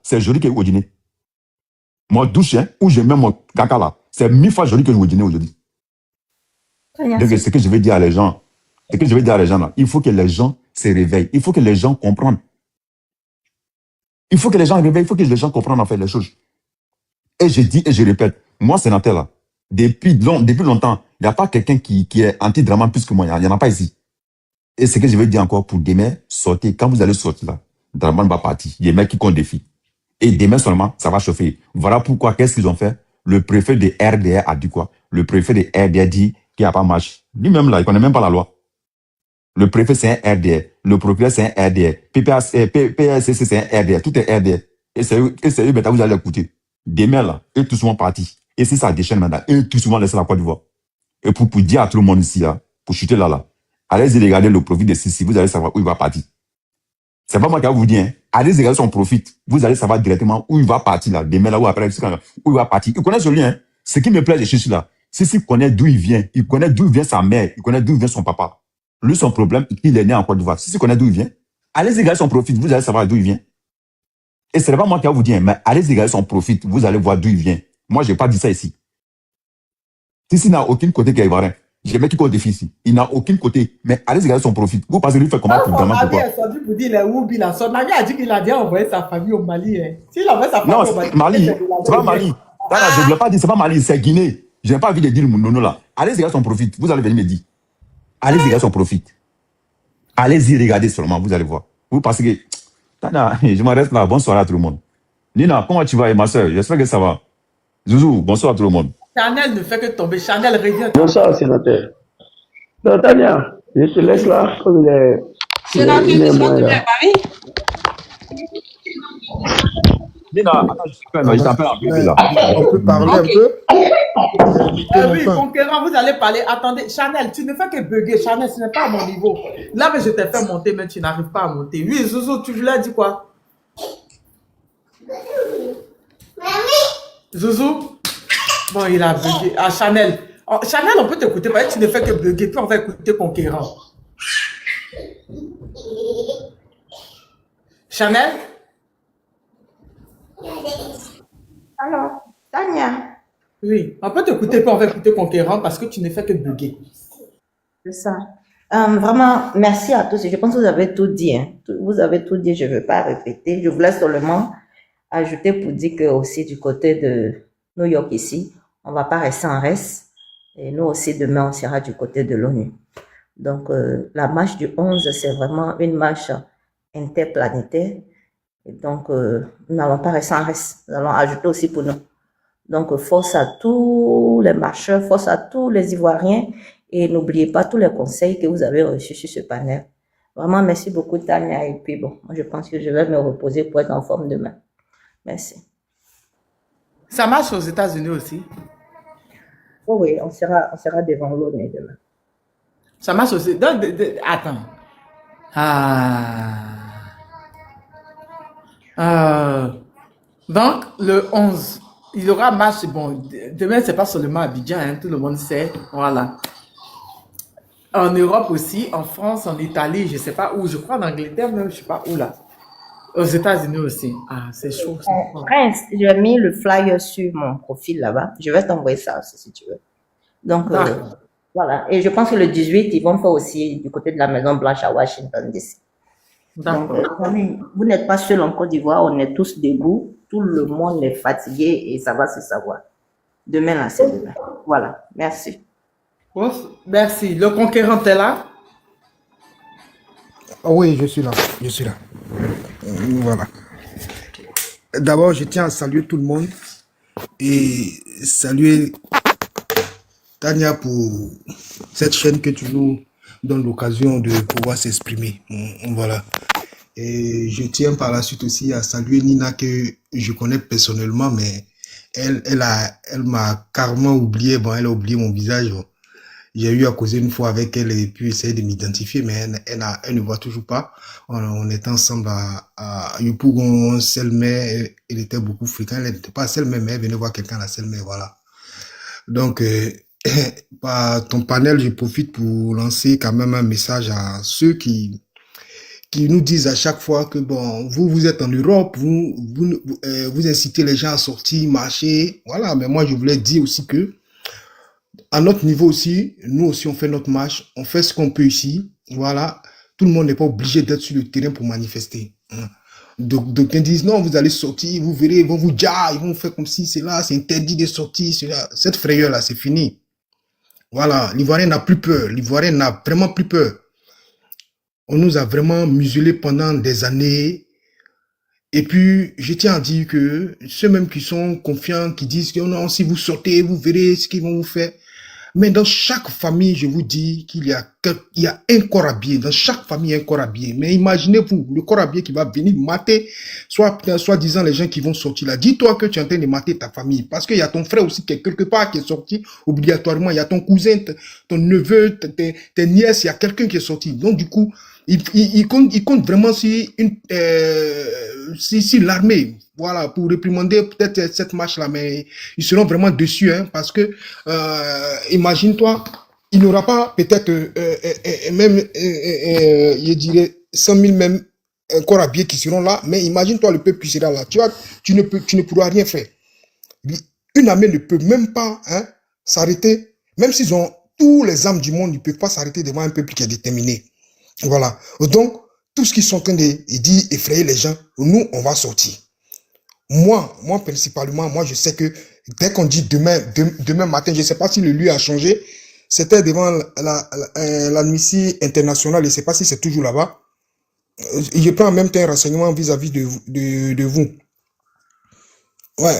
c'est joli que Wodjiné. Mon douche, hein, où je mets mon caca là, c'est 1000 fois joli que Wodjiné aujourd'hui. Donc ce que je vais dire à les gens, là, il faut que les gens se réveillent. Il faut que les gens comprennent. Il faut que les gens réveillent, il faut que les gens comprennent en fait les choses. Et je dis et je répète, moi sénateur là, depuis longtemps, il n'y a pas quelqu'un qui est anti-Draman plus que moi, il n'y en a pas ici. Et ce que je vais dire encore pour demain, sortez, quand vous allez sortir là, Draman va partir, il y a des mecs qui comptent des filles. Et demain seulement, ça va chauffer. Voilà pourquoi, qu'est-ce qu'ils ont fait? Le préfet de RDR a dit quoi? Le préfet de RDR dit qu'il n'y a pas marche. Lui-même là, il ne connaît même pas la loi. Le préfet c'est un RDR, le procureur c'est un RDR, PSCC c'est un RDR, tout est RDR. Et c'est eux, maintenant vous allez écouter. Demain là, eux tous sont partis. Et si ça déchaîne maintenant, eux tous vont laisser la Côte d'Ivoire. Et pour dire à tout le monde ici, là, pour chuter là, allez-y regarder le profit de Sissi, vous allez savoir où il va partir. C'est pas moi qui vais vous dire, hein. Allez-y regarder son profit, vous allez savoir directement où il va partir là, demain là, ou après, où il va partir. Il connaît ce lien, hein. Ce qui me plaît de Sissi là, Sissi connaît d'où il vient, il connaît d'où vient sa mère, il connaît d'où vient son papa. Lui, son problème, il est né en Côte d'Ivoire. Sissi connaît d'où il vient. Allez-y regarder son profit, vous allez savoir d'où il vient. Et ce n'est pas moi qui vais vous dire, mais allez-y regarder son profit, vous allez voir d'où il vient. Moi, je n'ai pas dit ça ici. Sissi n'a aucun côté qui est ivoirien. J'ai mis qui compte des filles ici. Il n'a aucun côté. Mais allez regarder son profit. Vous pensez lui fait comment pour vraiment pourquoi? Pour dire les Woubi là. Son ami a dit qu'il a déjà envoyé sa famille au Mali. Hein. S'il envoie sa famille non, au Mali. Mali. C'est pas Mali. Je ne l'ai pas dit, c'est pas Mali, c'est Guinée. Je n'ai pas envie de dire mon nono là. Allez regarder son profit. Vous allez venir me dire. Allez regarder son profit. Allez-y regarder seulement, vous allez voir. Vous pensez que. Tana, je m'en reste là. Bonsoir à tout le monde. Nina, comment tu vas, ma soeur? J'espère que ça va. Zouzou, bonsoir à tout le monde. Chanel ne fait que tomber. Chanel revient. Bonsoir, sénateur. Non, Tania, je te laisse là, comme il est. Sénateur, tu vas tomber à Paris? Nina, attends, je t'appelle un peu là. On peut parler un peu? Oui, conquérant, vous allez parler. Attendez, Chanel, tu ne fais que bugger. Chanel, ce n'est pas à mon niveau. Là, mais je t'ai fait monter, mais tu n'arrives pas à monter. Oui, Zouzou, tu voulais dire quoi? Zouzou? Bon, il a bugué. Ah, Chanel. Oh, Chanel, on peut t'écouter, parce que tu ne fais que bugger, puis on va écouter conquérant. Chanel? Alors, Tania. Oui, on peut t'écouter, puis on va écouter conquérant, parce que tu ne fais que bugger. C'est ça. Vraiment, merci à tous. Je pense que vous avez tout dit. Hein. Vous avez tout dit, je ne veux pas répéter. Je voulais seulement ajouter pour dire que aussi du côté de New York ici, on ne va pas rester en reste. Et nous aussi, demain, on sera du côté de l'ONU. Donc, la marche du 11, c'est vraiment une marche interplanétaire. Et donc, nous n'allons pas rester en reste. Nous allons ajouter aussi pour nous. Donc, force à tous les marcheurs, force à tous les Ivoiriens. Et n'oubliez pas tous les conseils que vous avez reçus sur ce panel. Vraiment, merci beaucoup, Tania. Et puis, bon, moi, je pense que je vais me reposer pour être en forme demain. Merci. Ça marche aux États-Unis aussi? Oh oui, on sera devant l'ONU demain. Ça marche aussi. Donc, attends. Donc, le 11, il y aura marche. Bon, demain, c'est pas seulement Abidjan, hein, tout le monde sait. Voilà. En Europe aussi, en France, en Italie, je ne sais pas où, je crois en Angleterre, même, je ne sais pas où là. Aux États-Unis aussi. Ah, c'est chaud. Prince, j'ai mis le flyer sur mon profil là-bas. Je vais t'envoyer ça aussi, si tu veux. Donc, Voilà. Et je pense que le 18, ils vont faire aussi du côté de la Maison Blanche à Washington, DC. Donc, vous n'êtes pas seul en Côte d'Ivoire, on est tous debout, tout le monde est fatigué et ça va se savoir. Demain, là, c'est demain. Voilà. Merci. Merci. Le conquérant est là? Oui, je suis là. Je suis là. Voilà. D'abord, je tiens à saluer tout le monde et saluer Tania pour cette chaîne que tu nous donnes l'occasion de pouvoir s'exprimer. Voilà. Et je tiens par la suite aussi à saluer Nina que je connais personnellement, mais elle m'a carrément oublié. Bon, elle a oublié mon visage. Bon. J'ai eu à causer une fois avec elle et puis essayer de m'identifier, mais elle ne voit toujours pas. On était ensemble à Yopougon, Selmé. Elle était beaucoup fréquent. Elle n'était pas à Selmé, mais elle venait voir quelqu'un à Selmé, voilà. Donc, par ton panel, je profite pour lancer quand même un message à ceux qui nous disent à chaque fois que bon, vous êtes en Europe, vous incitez les gens à sortir, marcher, voilà. Mais moi, je voulais dire aussi que à notre niveau aussi, nous aussi, on fait notre marche, on fait ce qu'on peut ici, voilà. Tout le monde n'est pas obligé d'être sur le terrain pour manifester. Donc, ils disent non, vous allez sortir, vous verrez, ils vont vous dire, ils vont faire comme si c'est là, c'est interdit de sortir, cela. Cette frayeur-là, c'est fini. Voilà, l'Ivoirien n'a plus peur, l'Ivoirien n'a vraiment plus peur. On nous a vraiment muselés pendant des années. Et puis, je tiens à dire que ceux mêmes qui sont confiants, qui disent que non, si vous sortez, vous verrez ce qu'ils vont vous faire. Mais dans chaque famille, je vous dis qu'il y a un corps habillé. Dans chaque famille, il y a un corps habillé. Mais imaginez-vous, le corps habillé qui va venir mater, soit disant les gens qui vont sortir là. Dis-toi que tu es en train de mater ta famille. Parce qu'il y a ton frère aussi qui est quelque part qui est sorti obligatoirement. Il y a ton cousin, ton neveu, tes nièces, il y a quelqu'un qui est sorti. Donc du coup, il compte vraiment si l'armée, voilà, pour réprimander peut-être cette marche-là, mais ils seront vraiment dessus, hein, parce que, imagine-toi, il n'y aura pas peut-être même, je dirais, 100 000 même corps habillés qui seront là, mais imagine-toi le peuple qui sera là. Tu vois, tu ne pourras rien faire. Une armée ne peut même pas s'arrêter, même s'ils ont tous les armes du monde, ils ne peuvent pas s'arrêter devant un peuple qui est déterminé. Voilà. Donc, tout ce qu'ils sont en train de dire, effrayer les gens, nous, on va sortir. Moi, principalement, moi, je sais que dès qu'on dit demain matin, je ne sais pas si le lieu a changé, c'était devant l'Amnesty internationale, je ne sais pas si c'est toujours là-bas. Je prends en même temps un renseignement vis-à-vis de vous. Ouais,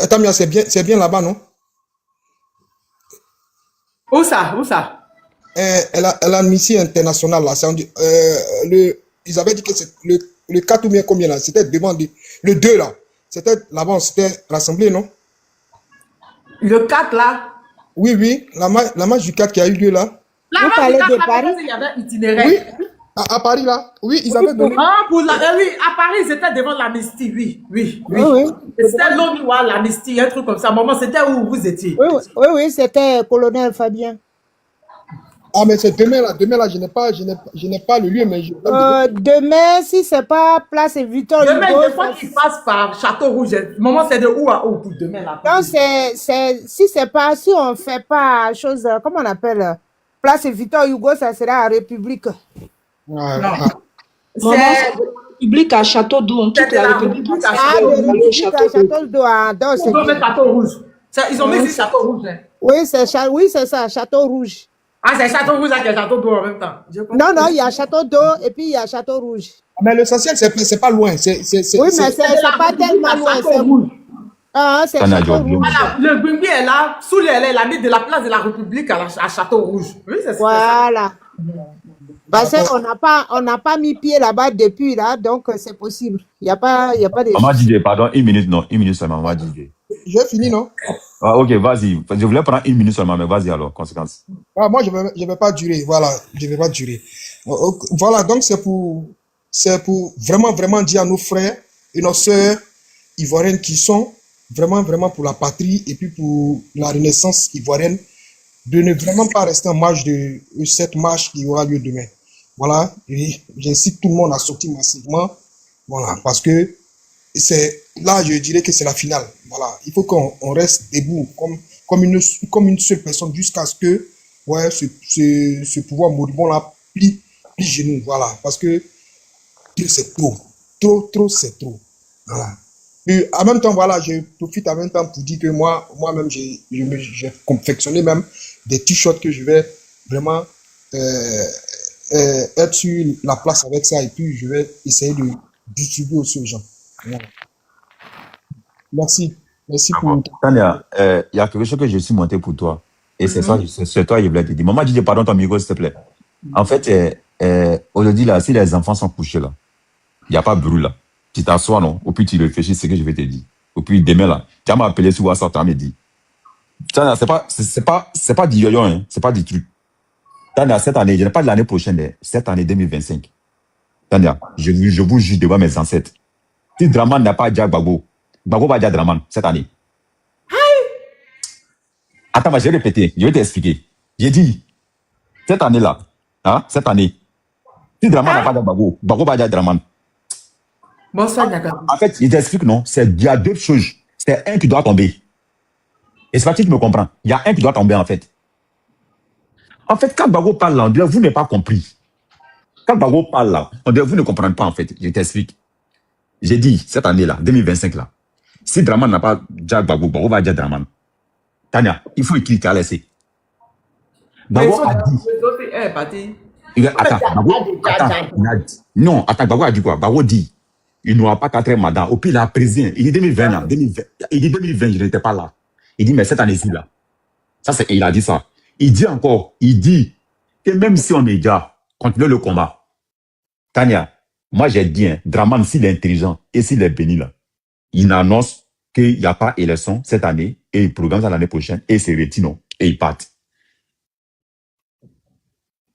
Tamia, c'est bien là-bas, non? Où ça? L'Amnesty internationale, là, ils avaient dit que c'est le 4 ou bien combien là? C'était devant le 2 là. C'était là-bas, on s'était rassemblé, non? Le 4 là? Oui, la marche du 4 qui a eu lieu là. Là, vous parlez de Paris? Il y avait un itinéraire. Oui, à Paris là. Oui, ils avaient donné. Oui, à Paris, ils étaient devant l'Amnesty, oui. C'était l'ONU, l'Amnesty, un truc comme ça. Maman, c'était où vous étiez? Oui, c'était Colonel Fabien. Ah, mais c'est demain là, je n'ai pas le lieu, mais demain, si c'est pas Place Victor Hugo. Demain, des fois qu'ils passent par Château Rouge. Maman, c'est de où à où pour demain là? Non, si on fait pas chose, comment on appelle, Place Victor Hugo, ça sera à République. Non. C'est République à Château d'Eau, on quitte la République à Château d'Eau. Ils ont mis Château Rouge. Ils ont mis Château Rouge. Oui, c'est ça, Château Rouge. Ah, c'est Château Rouge avec Château d'Eau en même temps. Non, il y a Château d'Eau et puis il y a Château Rouge. Mais l'essentiel, c'est pas loin. Oui, mais c'est pas tellement loin. C'est Château Rouge. Voilà, le Gbingbi est là, sous la limite de la place de la République à Château Rouge. Oui, c'est ça. Voilà. Parce qu'on n'a pas mis pied là-bas depuis là, donc c'est possible. Il n'y a pas de... Maman Didier, pardon, une minute seulement, maman Didier. J'ai fini, non? Ah, ok, vas-y. Je voulais prendre une minute seulement, mais vas-y alors, conséquence. Ah, moi, je vais pas durer, voilà. Je vais pas durer. Voilà, donc c'est pour vraiment dire à nos frères et nos sœurs ivoiriennes qui sont vraiment pour la patrie et puis pour la renaissance ivoirienne, de ne vraiment pas rester en marge de cette marche qui aura lieu demain. Voilà, et j'incite tout le monde à sortir massivement, voilà, parce que là, je dirais que c'est la finale. Voilà, il faut qu'on reste debout comme une seule personne jusqu'à ce que ouais, ce pouvoir moribond-là plie genoux, voilà. Parce que c'est trop. Trop, c'est trop. Voilà. Et en même temps, voilà, je profite en même temps pour dire que moi-même, j'ai confectionné même des t-shirts que je vais vraiment être sur la place avec ça et puis je vais essayer de distribuer aussi aux gens. Voilà. Merci. Merci pour... Tania, il y a quelque chose que je suis monté pour toi. Et c'est toi, je voulais te dire. Maman, dis pardon ton micro, s'il te plaît. En fait, aujourd'hui, là, si les enfants sont couchés, là, il n'y a pas de bruit, là. Tu t'assois, non? Ou puis tu réfléchis ce que je vais te dire. Et puis demain, là, tu vas m'appeler sur WhatsApp, tu vas me dire. Tania, c'est pas du yo-yo, hein. C'est pas du truc. Tania, cette année, je n'ai pas de l'année prochaine, hein, cette année 2025. Tania, je vous jure devant mes ancêtres. Si Draman n'a pas déjà Gbagbo, Gbagbo va dire Draman cette année. Attends, je vais répéter, je vais t'expliquer. J'ai dit, cette année-là, hein, cette année, si Draman n'a pas déjà Gbagbo, Gbagbo va dire Draman. En fait, je t'explique, non, il y a deux choses. C'est un qui doit tomber. Et c'est pas que tu me comprends. Il y a un qui doit tomber, en fait. En fait, quand Gbagbo parle là, on dirait vous n'avez pas compris. Quand Gbagbo parle là, on dirait vous ne comprenez pas, en fait. Je t'explique. J'ai dit, cette année-là, 2025 là, si Draman n'a pas déjà Gbagbo, Gbagbo va dire Draman. Tania, il faut écrire, tu as laissé. Gbagbo a dit. Non, attends, Gbagbo a dit quoi? Gbagbo dit, il n'aura pas 4 mandats. Au pire, il a président. Il dit 2020 là, 2020. Il dit 2020, je n'étais pas là. Il dit, mais cette année-ci là. Il a dit ça. Il dit encore, il dit que même si on est déjà, continuez le combat. Tania, moi j'ai dit, hein, Draman, s'il est intelligent et s'il est béni là, il annonce qu'il n'y a pas élection cette année et il programme ça l'année prochaine et c'est retire, non, et il part.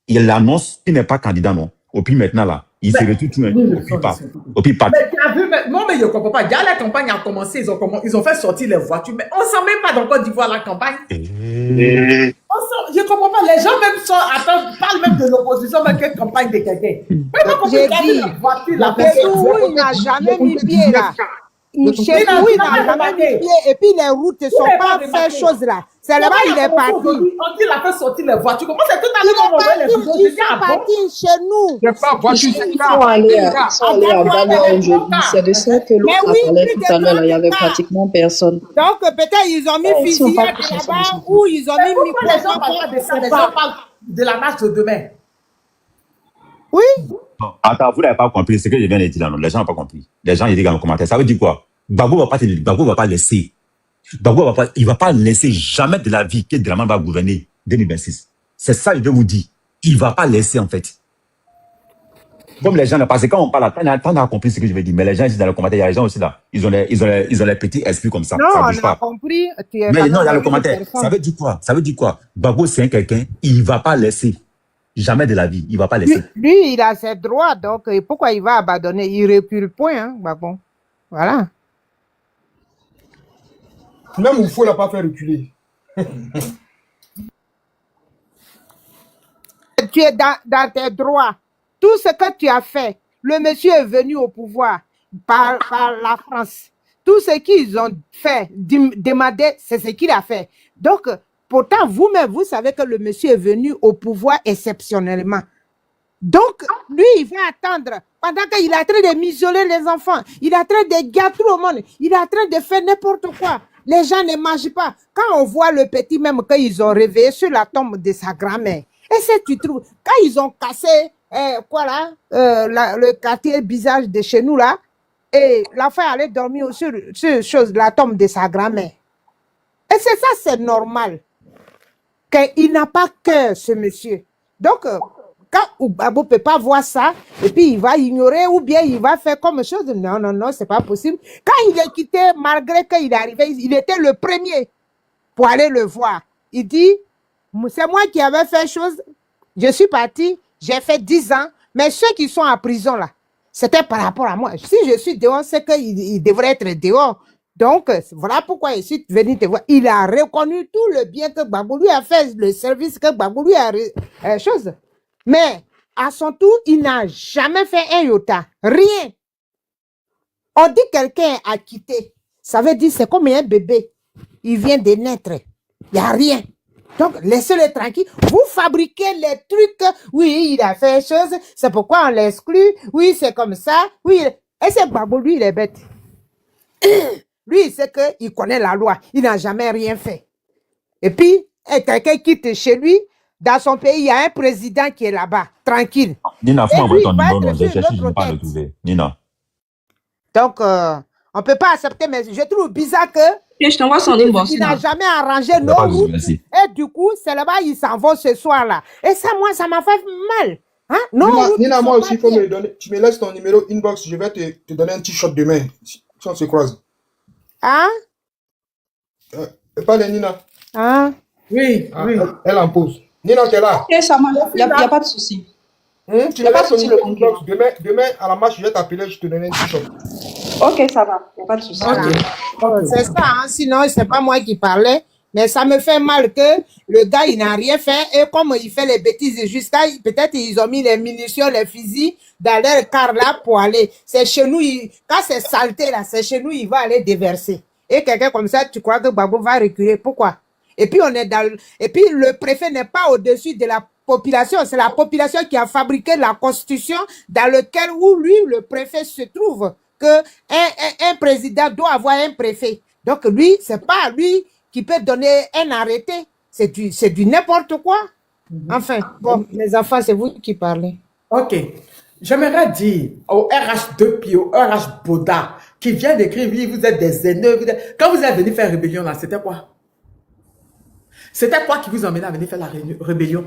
Il annonce qu'il n'est pas candidat, non. Au puis maintenant là, il se retire tout, au puis part. Mais tu as vu, non mais je ne comprends pas. Déjà la campagne a commencé, ils ont fait sortir les voitures, mais on ne sent même pas dans Côte d'Ivoire la campagne. Je ne comprends pas. Les gens même parlent même de l'opposition, mais quelle campagne de quelqu'un. J'ai dit, il n'a jamais mis pied là. Chez nous, il n'a jamais mis pied et puis les routes ne sont pas fait chose là. C'est là-bas il est parti. On dit qu'il a fait sortir les voitures. Comment c'est tout à l'heure qu'on voit les vidéos? Ils sont partis chez nous. Ils sont allés à Bali aujourd'hui. C'est de ça que l'autre a parlé tout à l'heure. Il n'y avait pratiquement personne. Donc peut-être ils ont mis fusillade là-bas ou ils ont mis micro. Les gens parlent de ça. Les gens parlent de la marche de demain. Oui. Non, attends, vous n'avez pas compris ce que je viens de dire là, non. Les gens n'ont pas compris. Les gens, ils disent dans les commentaires. Ça veut dire quoi? Gbagbo va pas laisser. Gbagbo il va pas laisser jamais de la vie que Draman va gouverner 2026. C'est ça, je veux vous dire. Il va pas laisser, en fait. Comme les gens, parce que quand on parle, t'en as compris ce que je veux dire, mais les gens, ici dans les commentaires, il y a les gens aussi là. Ils ont les petits esprits comme ça. Non, ça on bouge a pas. compris. Mais non, il y a le commentaire. Ça veut dire quoi? Ça veut dire quoi? Gbagbo, c'est quelqu'un, il va pas laisser. Jamais de la vie, il va pas laisser. Lui, il a ses droits, donc pourquoi il va abandonner? Il recule point, hein, Gbagbo. Voilà. Même Oufou l'a pas fait reculer. Tu es dans tes droits. Tout ce que tu as fait, le monsieur est venu au pouvoir par la France. Tout ce qu'ils ont fait, demandé, c'est ce qu'il a fait. Donc, pourtant, vous-même, vous savez que le monsieur est venu au pouvoir exceptionnellement. Donc, lui, il va attendre pendant qu'il est en train de m'isoler les enfants. Il est en train de gâter tout le monde. Il est en train de faire n'importe quoi. Les gens ne mangent pas. Quand on voit le petit, même qu'ils ont réveillé sur la tombe de sa grand-mère. Et si tu trouves, quand ils ont cassé, le quartier visage de chez nous là, et l'enfant allait dormir sur la tombe de sa grand-mère. Et c'est ça, c'est normal. Qu'il n'a pas cœur, ce monsieur. Donc, quand Gbagbo ne peut pas voir ça, et puis il va ignorer, ou bien il va faire comme chose, non, c'est pas possible. Quand il est quitté, malgré qu'il est arrivé, il était le premier pour aller le voir. Il dit, c'est moi qui avais fait chose, je suis parti, j'ai fait 10 ans, mais ceux qui sont en prison là, c'était par rapport à moi. Si je suis dehors, c'est qu'il devrait être dehors. Donc, voilà pourquoi je suis venu te voir. Il a reconnu tout le bien que Gbagbo lui a fait, le service que Gbagbo lui a chose. Mais, à son tour, il n'a jamais fait un iota. Rien. On dit quelqu'un a quitté. Ça veut dire c'est comme un bébé. Il vient de naître. Il n'y a rien. Donc, laissez-le tranquille. Vous fabriquez les trucs. Oui, il a fait chose. C'est pourquoi on l'exclut. Oui, c'est comme ça. Oui. Et c'est Gbagbo, lui, il est bête. Lui, il sait qu'il connaît la loi. Il n'a jamais rien fait. Et puis, quelqu'un quitte chez lui. Dans son pays, il y a un président qui est là-bas, tranquille. Nina, faut m'envoyer ton numéro, j'ai cherché, je autre n'ai pas tête. retrouvé. Nina. Donc, on ne peut pas accepter, mais je trouve bizarre que Je t'envoie son inbox. il n'a jamais arrangé nos Pas de souci, routes. merci. Et du coup, c'est là-bas, ils s'en vont ce soir-là. Et ça, moi, ça m'a fait mal. Hein? Nos routes, Nina, ils moi sont aussi, il pas faut me bien. le donner. Tu me laisses ton numéro inbox, je vais te donner un petit shot demain. Si on se croise. Hein? Parle, Nina. Hein? Oui, Ah, oui. elle en pose. Nina, tu es là. Ok, ça marche. Il n'y a pas de souci. Tu me Y a pas laisses ton de souci, numéro le inbox. Demain, à la marche, je vais t'appeler, je te donne un petit shot. Ok, ça va. Il n'y a pas de souci. Voilà. C'est ça, hein? Sinon, c'est pas moi qui parlais. Mais ça me fait mal que le gars, il n'a rien fait. Et comme il fait les bêtises jusqu'à... Peut-être ils ont mis les munitions, les fusils dans leur car là pour aller. C'est chez nous, quand c'est saleté là, c'est chez nous, il va aller déverser. Et quelqu'un comme ça, tu crois que Gbagbo va reculer. Pourquoi? Et puis, et puis le préfet n'est pas au-dessus de la population. C'est la population qui a fabriqué la constitution dans laquelle où lui, le préfet, se trouve. Que un président doit avoir un préfet. Donc lui, c'est pas lui qui peut donner un arrêté. C'est du n'importe quoi. Enfin, bon, mes enfants, c'est vous qui parlez. Ok. J'aimerais dire au RH2 puis au RH Boda qui vient d'écrire, oui, vous êtes des haineux. Quand vous êtes venu faire rébellion là, c'était quoi? C'était quoi qui vous emmenait à venir faire la rébellion?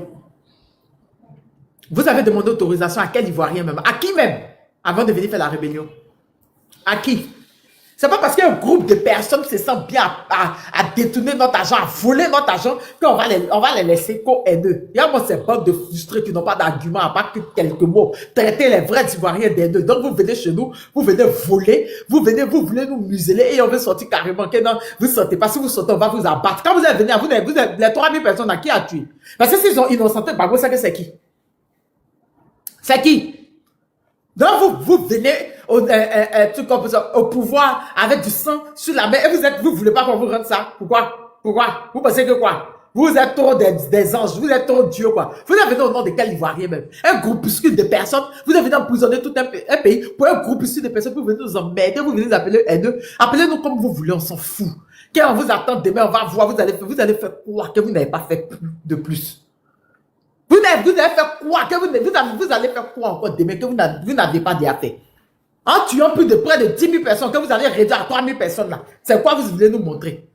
Vous avez demandé autorisation à quel Ivoirien même? À qui même? Avant de venir faire la rébellion? À qui? C'est pas parce qu'un groupe de personnes se sent bien à détourner notre argent, à voler notre argent, qu'on va les laisser co-haineux. Il y a moi ces bandes de frustrés qui n'ont pas d'argument, à part que quelques mots. Traiter les vrais Ivoiriens d'haineux. Donc vous venez chez nous, vous venez voler, vous voulez nous museler et on veut sortir carrément. Que non, vous sortez pas. Si vous sortez, on va vous abattre. Quand vous êtes venus, vous êtes les 3000 personnes à qui a tué? Parce que s'ils ont innocenté, bah vous savez c'est qui? C'est qui? Donc vous venez au pouvoir avec du sang sur la main et vous voulez pas qu'on vous rende ça. Pourquoi? Vous pensez que quoi? Vous êtes trop des anges, vous êtes trop Dieu quoi. Vous êtes venu au nom de quel Ivoirien même? Un groupuscule de personnes, vous êtes venu emprisonner tout un pays pour un groupuscule de personnes, vous venez nous emmerder, vous venez nous appeler haineux. Appelez-nous comme vous voulez, on s'en fout. Quand on vous attend demain, on va voir, vous allez faire quoi que vous n'avez pas fait de plus. Vous allez faire quoi? Vous allez faire quoi encore demain que vous n'avez pas déjà fait? En tuant plus de près de 10 000 personnes, que vous allez réduire à 3 000 personnes là. C'est quoi vous voulez nous montrer?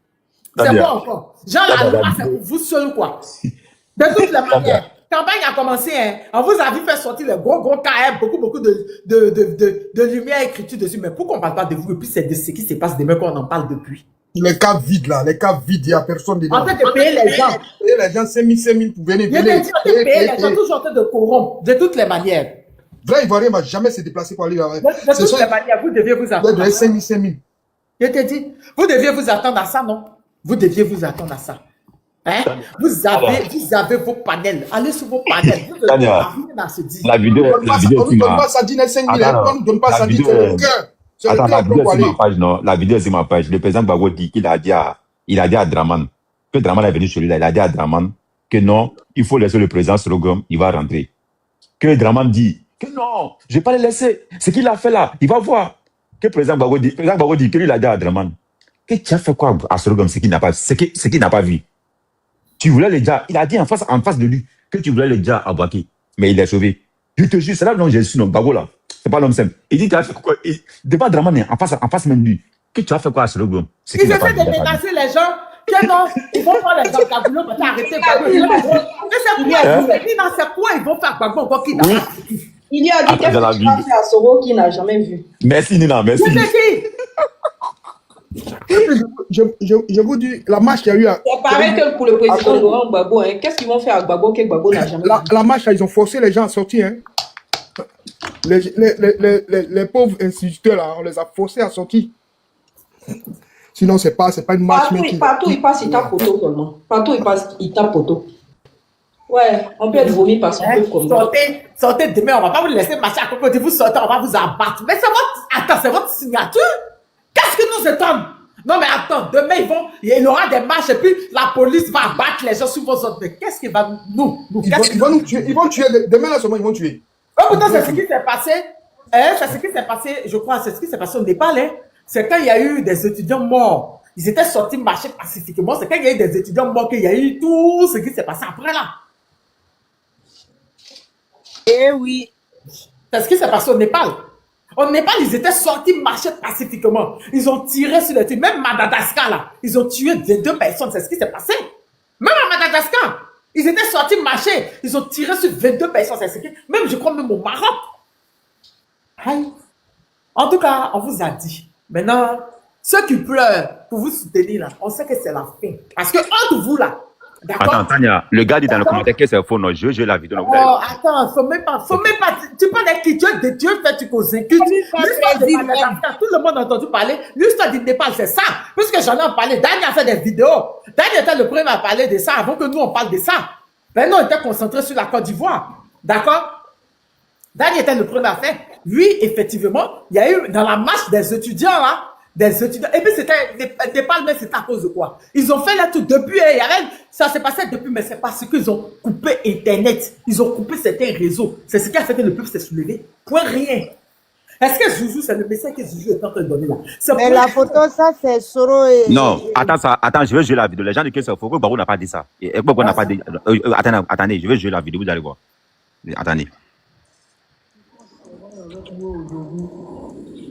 C'est quoi encore? Genre la loi, c'est pour vous seul ou quoi? De toutes les manières, campagne a commencé, hein, on vous a vu faire sortir les gros KM, beaucoup de lumière écriture dessus. Mais pourquoi on ne parle pas de vous? Et puis c'est de ce qui se passe demain qu'on en parle depuis. Les cas vides là, les cas vides, il n'y a personne dedans. En train de payer les gens. Payer les gens 5 000 pour venir. Il y a des gens qui payent les gens, toujours en train de corrompre, de toutes les manières. Vrai Ivoirien ne va jamais se déplacer pour aller là. De toutes les manières, vous deviez vous attendre. 5 000. Je te dis, vous deviez vous attendre à ça, non? Vous deviez vous attendre à ça. Hein? Vous avez vos panels. Allez sur vos panels. La vidéo, on ne donne pas Sadine 5 000. On ne donne pas Sadine, c'est le cœur. Attends, la vidéo sur ma page, non? La vidéo sur ma page. Le président Gbagbo dit qu'il a dit à Draman, que Draman est venu sur lui là, il a dit à Draman que non, il faut laisser le président Sorogom, il va rentrer. Que Draman dit que non, je ne vais pas le laisser. Ce qu'il a fait là, il va voir. Que le président Gbagbo dit que lui, il a dit à Draman, que tu as fait quoi à Sorogom, ce qu'il n'a pas vu. Tu voulais le dire, il a dit en face de lui que tu voulais le dire à Bouaké, mais il est sauvé. Je te jure, c'est là que j'ai su, non, Gbagbo là. C'est pas l'homme simple. Il dit tu as fait quoi? Devant Draman, en face même lui. Que tu as fait quoi à Sorogom? Ils essaient de menacer les gens. Que non, ils vont prendre les gens Gbagbo pour arrêter Gbagbo. C'est quoi ils vont faire Gbagbo encore qui n'a pas vu? Il y a dit qu'est-ce que tu as fait à Soro qui n'a jamais vu. Merci Nina, merci. Je vous dis, la marche qu'il y a eu à... C'est pareil que pour le président Laurent Gbagbo. Hein. Qu'est-ce qu'ils vont faire à Gbagbo que Gbagbo n'a jamais vu? La marche, ils ont forcé les gens à sortir. Hein. Les pauvres instituteurs, là, on les a forcés à sortir. Sinon, c'est pas une marche. Partout, il passe, il tape poteau seulement. Partout, il passe, il tape poteau. Ouais, on peut être vomi par son peuple comme ça. Sortez demain, on va pas vous laisser marcher à côté de vous sortez, on va vous abattre. Mais c'est votre signature. Qu'est-ce que nous étonnons? Non, mais attends, demain, il y aura des marches et puis la police va abattre les gens sur vos autres. Mais qu'est-ce qui va nous Ils vont nous tuer. Ils vont tuer. Demain, là, seulement, ils vont tuer. Pourtant, c'est ce qui s'est passé. C'est ce qui s'est passé, je crois, c'est ce qui s'est passé au Népal. C'est quand il y a eu des étudiants morts. Ils étaient sortis marcher pacifiquement. C'est quand il y a eu des étudiants morts qu'il y a eu tout ce qui s'est passé après là. Eh oui. C'est ce qui s'est passé au Népal. Au Népal, ils étaient sortis marcher pacifiquement. Ils ont tiré sur les trucs. Même Madagascar, là, ils ont tué 22 personnes. C'est ce qui s'est passé. Même à Madagascar, ils étaient sortis marcher. Ils ont tiré sur 22 personnes. C'est ce qui... Même, je crois, même au Maroc. Aïe. En tout cas, on vous a dit. Maintenant, ceux qui pleurent pour vous soutenir, là, on sait que c'est la fin. Parce que entre vous, là, d'accord? Attends, Tania, le gars dit dans le commentaire que c'est faux. Non, je vais la vidéo. Oh, attends, faut même pas. Tu parles de qui? Dieu fait tu causes inquiète. L'histoire de Madagascar, tout le monde a entendu parler. L'histoire du Népal, c'est ça. Puisque j'en ai parlé, Dani a fait des vidéos. Dani était le premier à parler de ça avant que nous, on parle de ça. Maintenant, on était concentré sur la Côte d'Ivoire. D'accord? Dani était le premier à faire. Lui, effectivement, il y a eu dans la marche des étudiants, là, des étudiants. Et puis, c'était Népal, mais c'était à cause de quoi? Ils ont fait là tout depuis, ça s'est passé depuis, mais c'est parce qu'ils ont coupé Internet. Ils ont coupé certains réseaux. C'est ce qui a fait que le peuple s'est soulevé. Point rien. Est-ce que Zouzou, c'est le message que Zouzou est en train de donner là? Mais la photo, ça, c'est Soro et... Non, attends, je vais jouer la vidéo. Les gens disent que c'est faux. Barou n'a pas dit ça. Barou n'a pas dit... Attendez, je vais jouer la vidéo, vous allez voir. Attendez.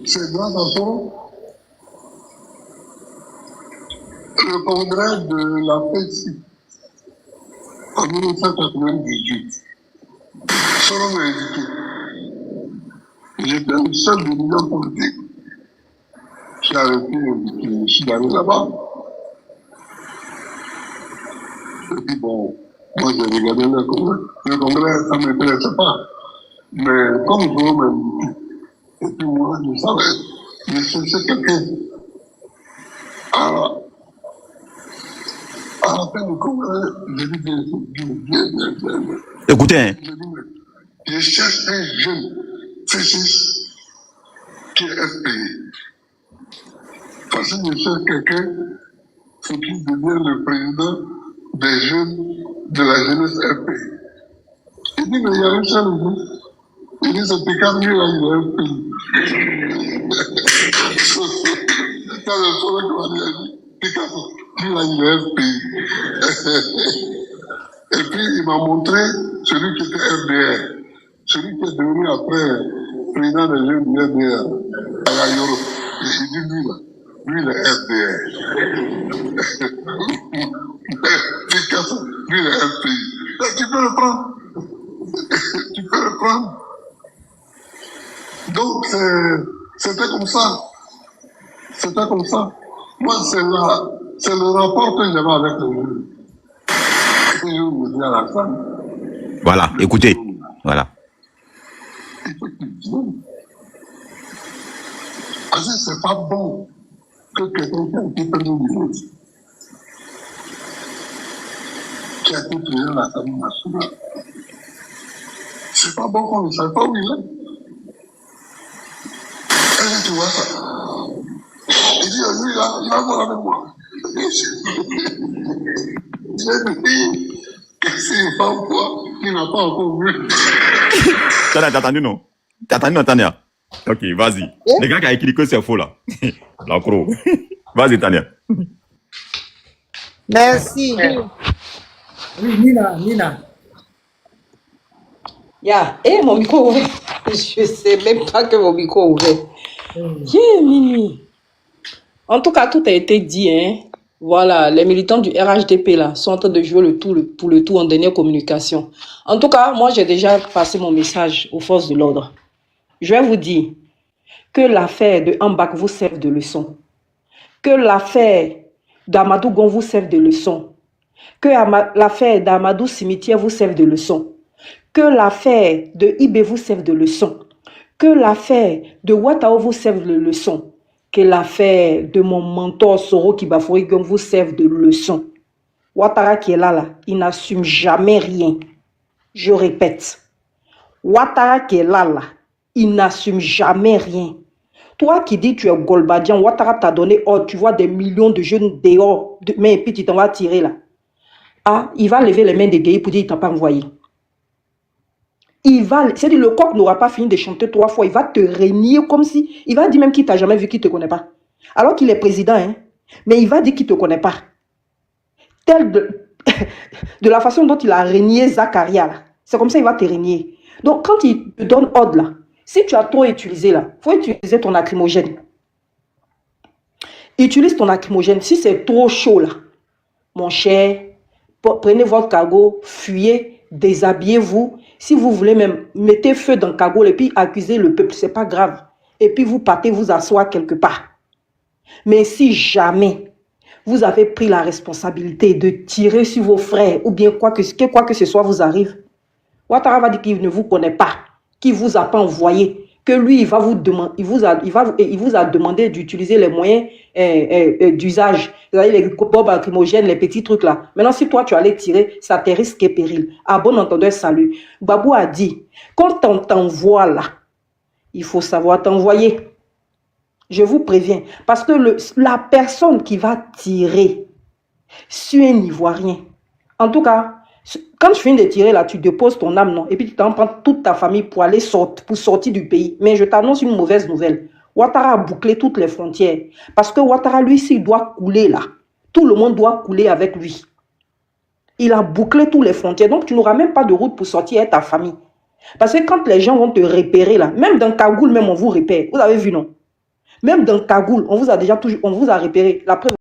C'est grâce à son le congrès de la FECI en 1998. Selon m'a indiqué, j'étais le seul dirigeant politique qui a été invité. Je suis allé là-bas. Et puis bon, moi j'ai regardé le congrès. Le congrès, ça ne m'intéressait pas. Mais comme je m'a invité, et puis moi, je savais, je cherchais quelqu'un. Alors, à la fin du congrès, je lui dis, écoutez, hein. Je cherche un jeune fétiche qui est FPI. Parce que je cherche quelqu'un qui devient le président des jeunes de la jeunesse FPI. Il dit, mais il y a un seul jour. Il dit, c'est Picard, lui, là, il est FPI. Quand le soleil m'a dit, Picard, lui, là, il est FPI. Et puis, il m'a montré celui qui était FDR. Celui qui est devenu après président des jeunes du FDR, à la Euro. Il dit, lui, là, lui, il est FDR. Picard, lui, il est FPI. Tu peux le prendre. Tu peux le prendre. Donc, c'était comme ça. C'était comme ça. Moi, c'est le rapport que j'avais avec le jeu. Que je vous dis à la fin. Voilà, écoutez. Voilà. Parce que c'est pas bon que quelqu'un qui peut nous dire qui a été président de l'Assemblée nationale. C'est pas bon qu'on ne sache pas où il est. Et tu vois ça. Il dit, lui là, il va voir avec moi. J'ai dit que c'est pas quoi, il n'a pas encore vu. T'as entendu, non? T'as entendu, non, Tania? Ok, vas-y. Le gars qui a écrit que c'est faux, là. La croix. Vas-y, Tania. Merci. Oui, Nina. Mon micro ouvert. Je sais même pas que mon micro ouvert. Mimi. En tout cas, tout a été dit, hein. Voilà, les militants du RHDP là sont en train de jouer pour le tout en dernière communication. En tout cas, moi j'ai déjà passé mon message aux forces de l'ordre. Je vais vous dire que l'affaire de Ambak vous serve de leçon. Que l'affaire d'Amadou Gon vous serve de leçon. Que l'affaire d'Amadou Cimetière vous serve de leçon. Que l'affaire de Ibé vous serve de leçon. Que l'affaire de Ouattao vous serve de leçon. Que l'affaire de mon mentor Soro Kibafouri vous serve de leçon. Ouattara qui est là, il n'assume jamais rien. Je répète. Ouattara qui est là, il n'assume jamais rien. Toi qui dis tu es Golbadian, Ouattara t'a donné, oh, tu vois des millions de jeunes dehors, mais puis tu t'en vas tirer là. Ah, il va lever les mains de Gueye pour dire qu'il t'a pas envoyé. C'est-à-dire le coq n'aura pas fini de chanter 3 fois, il va te régner comme si, il va dire même qu'il t'a jamais vu, qu'il te connaît pas. Alors qu'il est président, hein, mais il va dire qu'il te connaît pas. Tel de la façon dont il a régné Zakaria là, c'est comme ça qu'il va te régner. Donc quand il te donne ordre là, si tu as trop utilisé là, il faut utiliser ton lacrymogène. Utilise ton lacrymogène. Si c'est trop chaud là, mon cher, prenez votre cargo, fuyez, déshabillez-vous. Si vous voulez même, mettez feu dans le cargo et puis accusez le peuple, c'est pas grave. Et puis vous partez vous asseoir quelque part. Mais si jamais vous avez pris la responsabilité de tirer sur vos frères ou bien quoi que ce soit vous arrive, Ouattara va dire qu'il ne vous connaît pas, qu'il ne vous a pas envoyé, que lui, il va vous demander, il vous a demandé d'utiliser les moyens d'usage, les bombes lacrymogènes, les petits trucs là. Maintenant, si toi, tu allais tirer, ça te risque et péril. À bon entendeur, salut. Babou a dit, quand on t'envoie là, il faut savoir t'envoyer. Je vous préviens, parce que la personne qui va tirer sur un Ivoirien, en tout cas, quand tu finis de tirer là, tu déposes ton âme, non? Et puis tu t'en prends toute ta famille pour aller sortir du pays. Mais je t'annonce une mauvaise nouvelle. Ouattara a bouclé toutes les frontières. Parce que Ouattara, lui, s'il doit couler là, tout le monde doit couler avec lui. Il a bouclé toutes les frontières. Donc tu n'auras même pas de route pour sortir avec ta famille. Parce que quand les gens vont te repérer là, même dans Cagoule, même on vous repère. Vous avez vu, non? Même dans Cagoule, on vous a repéré. La preuve,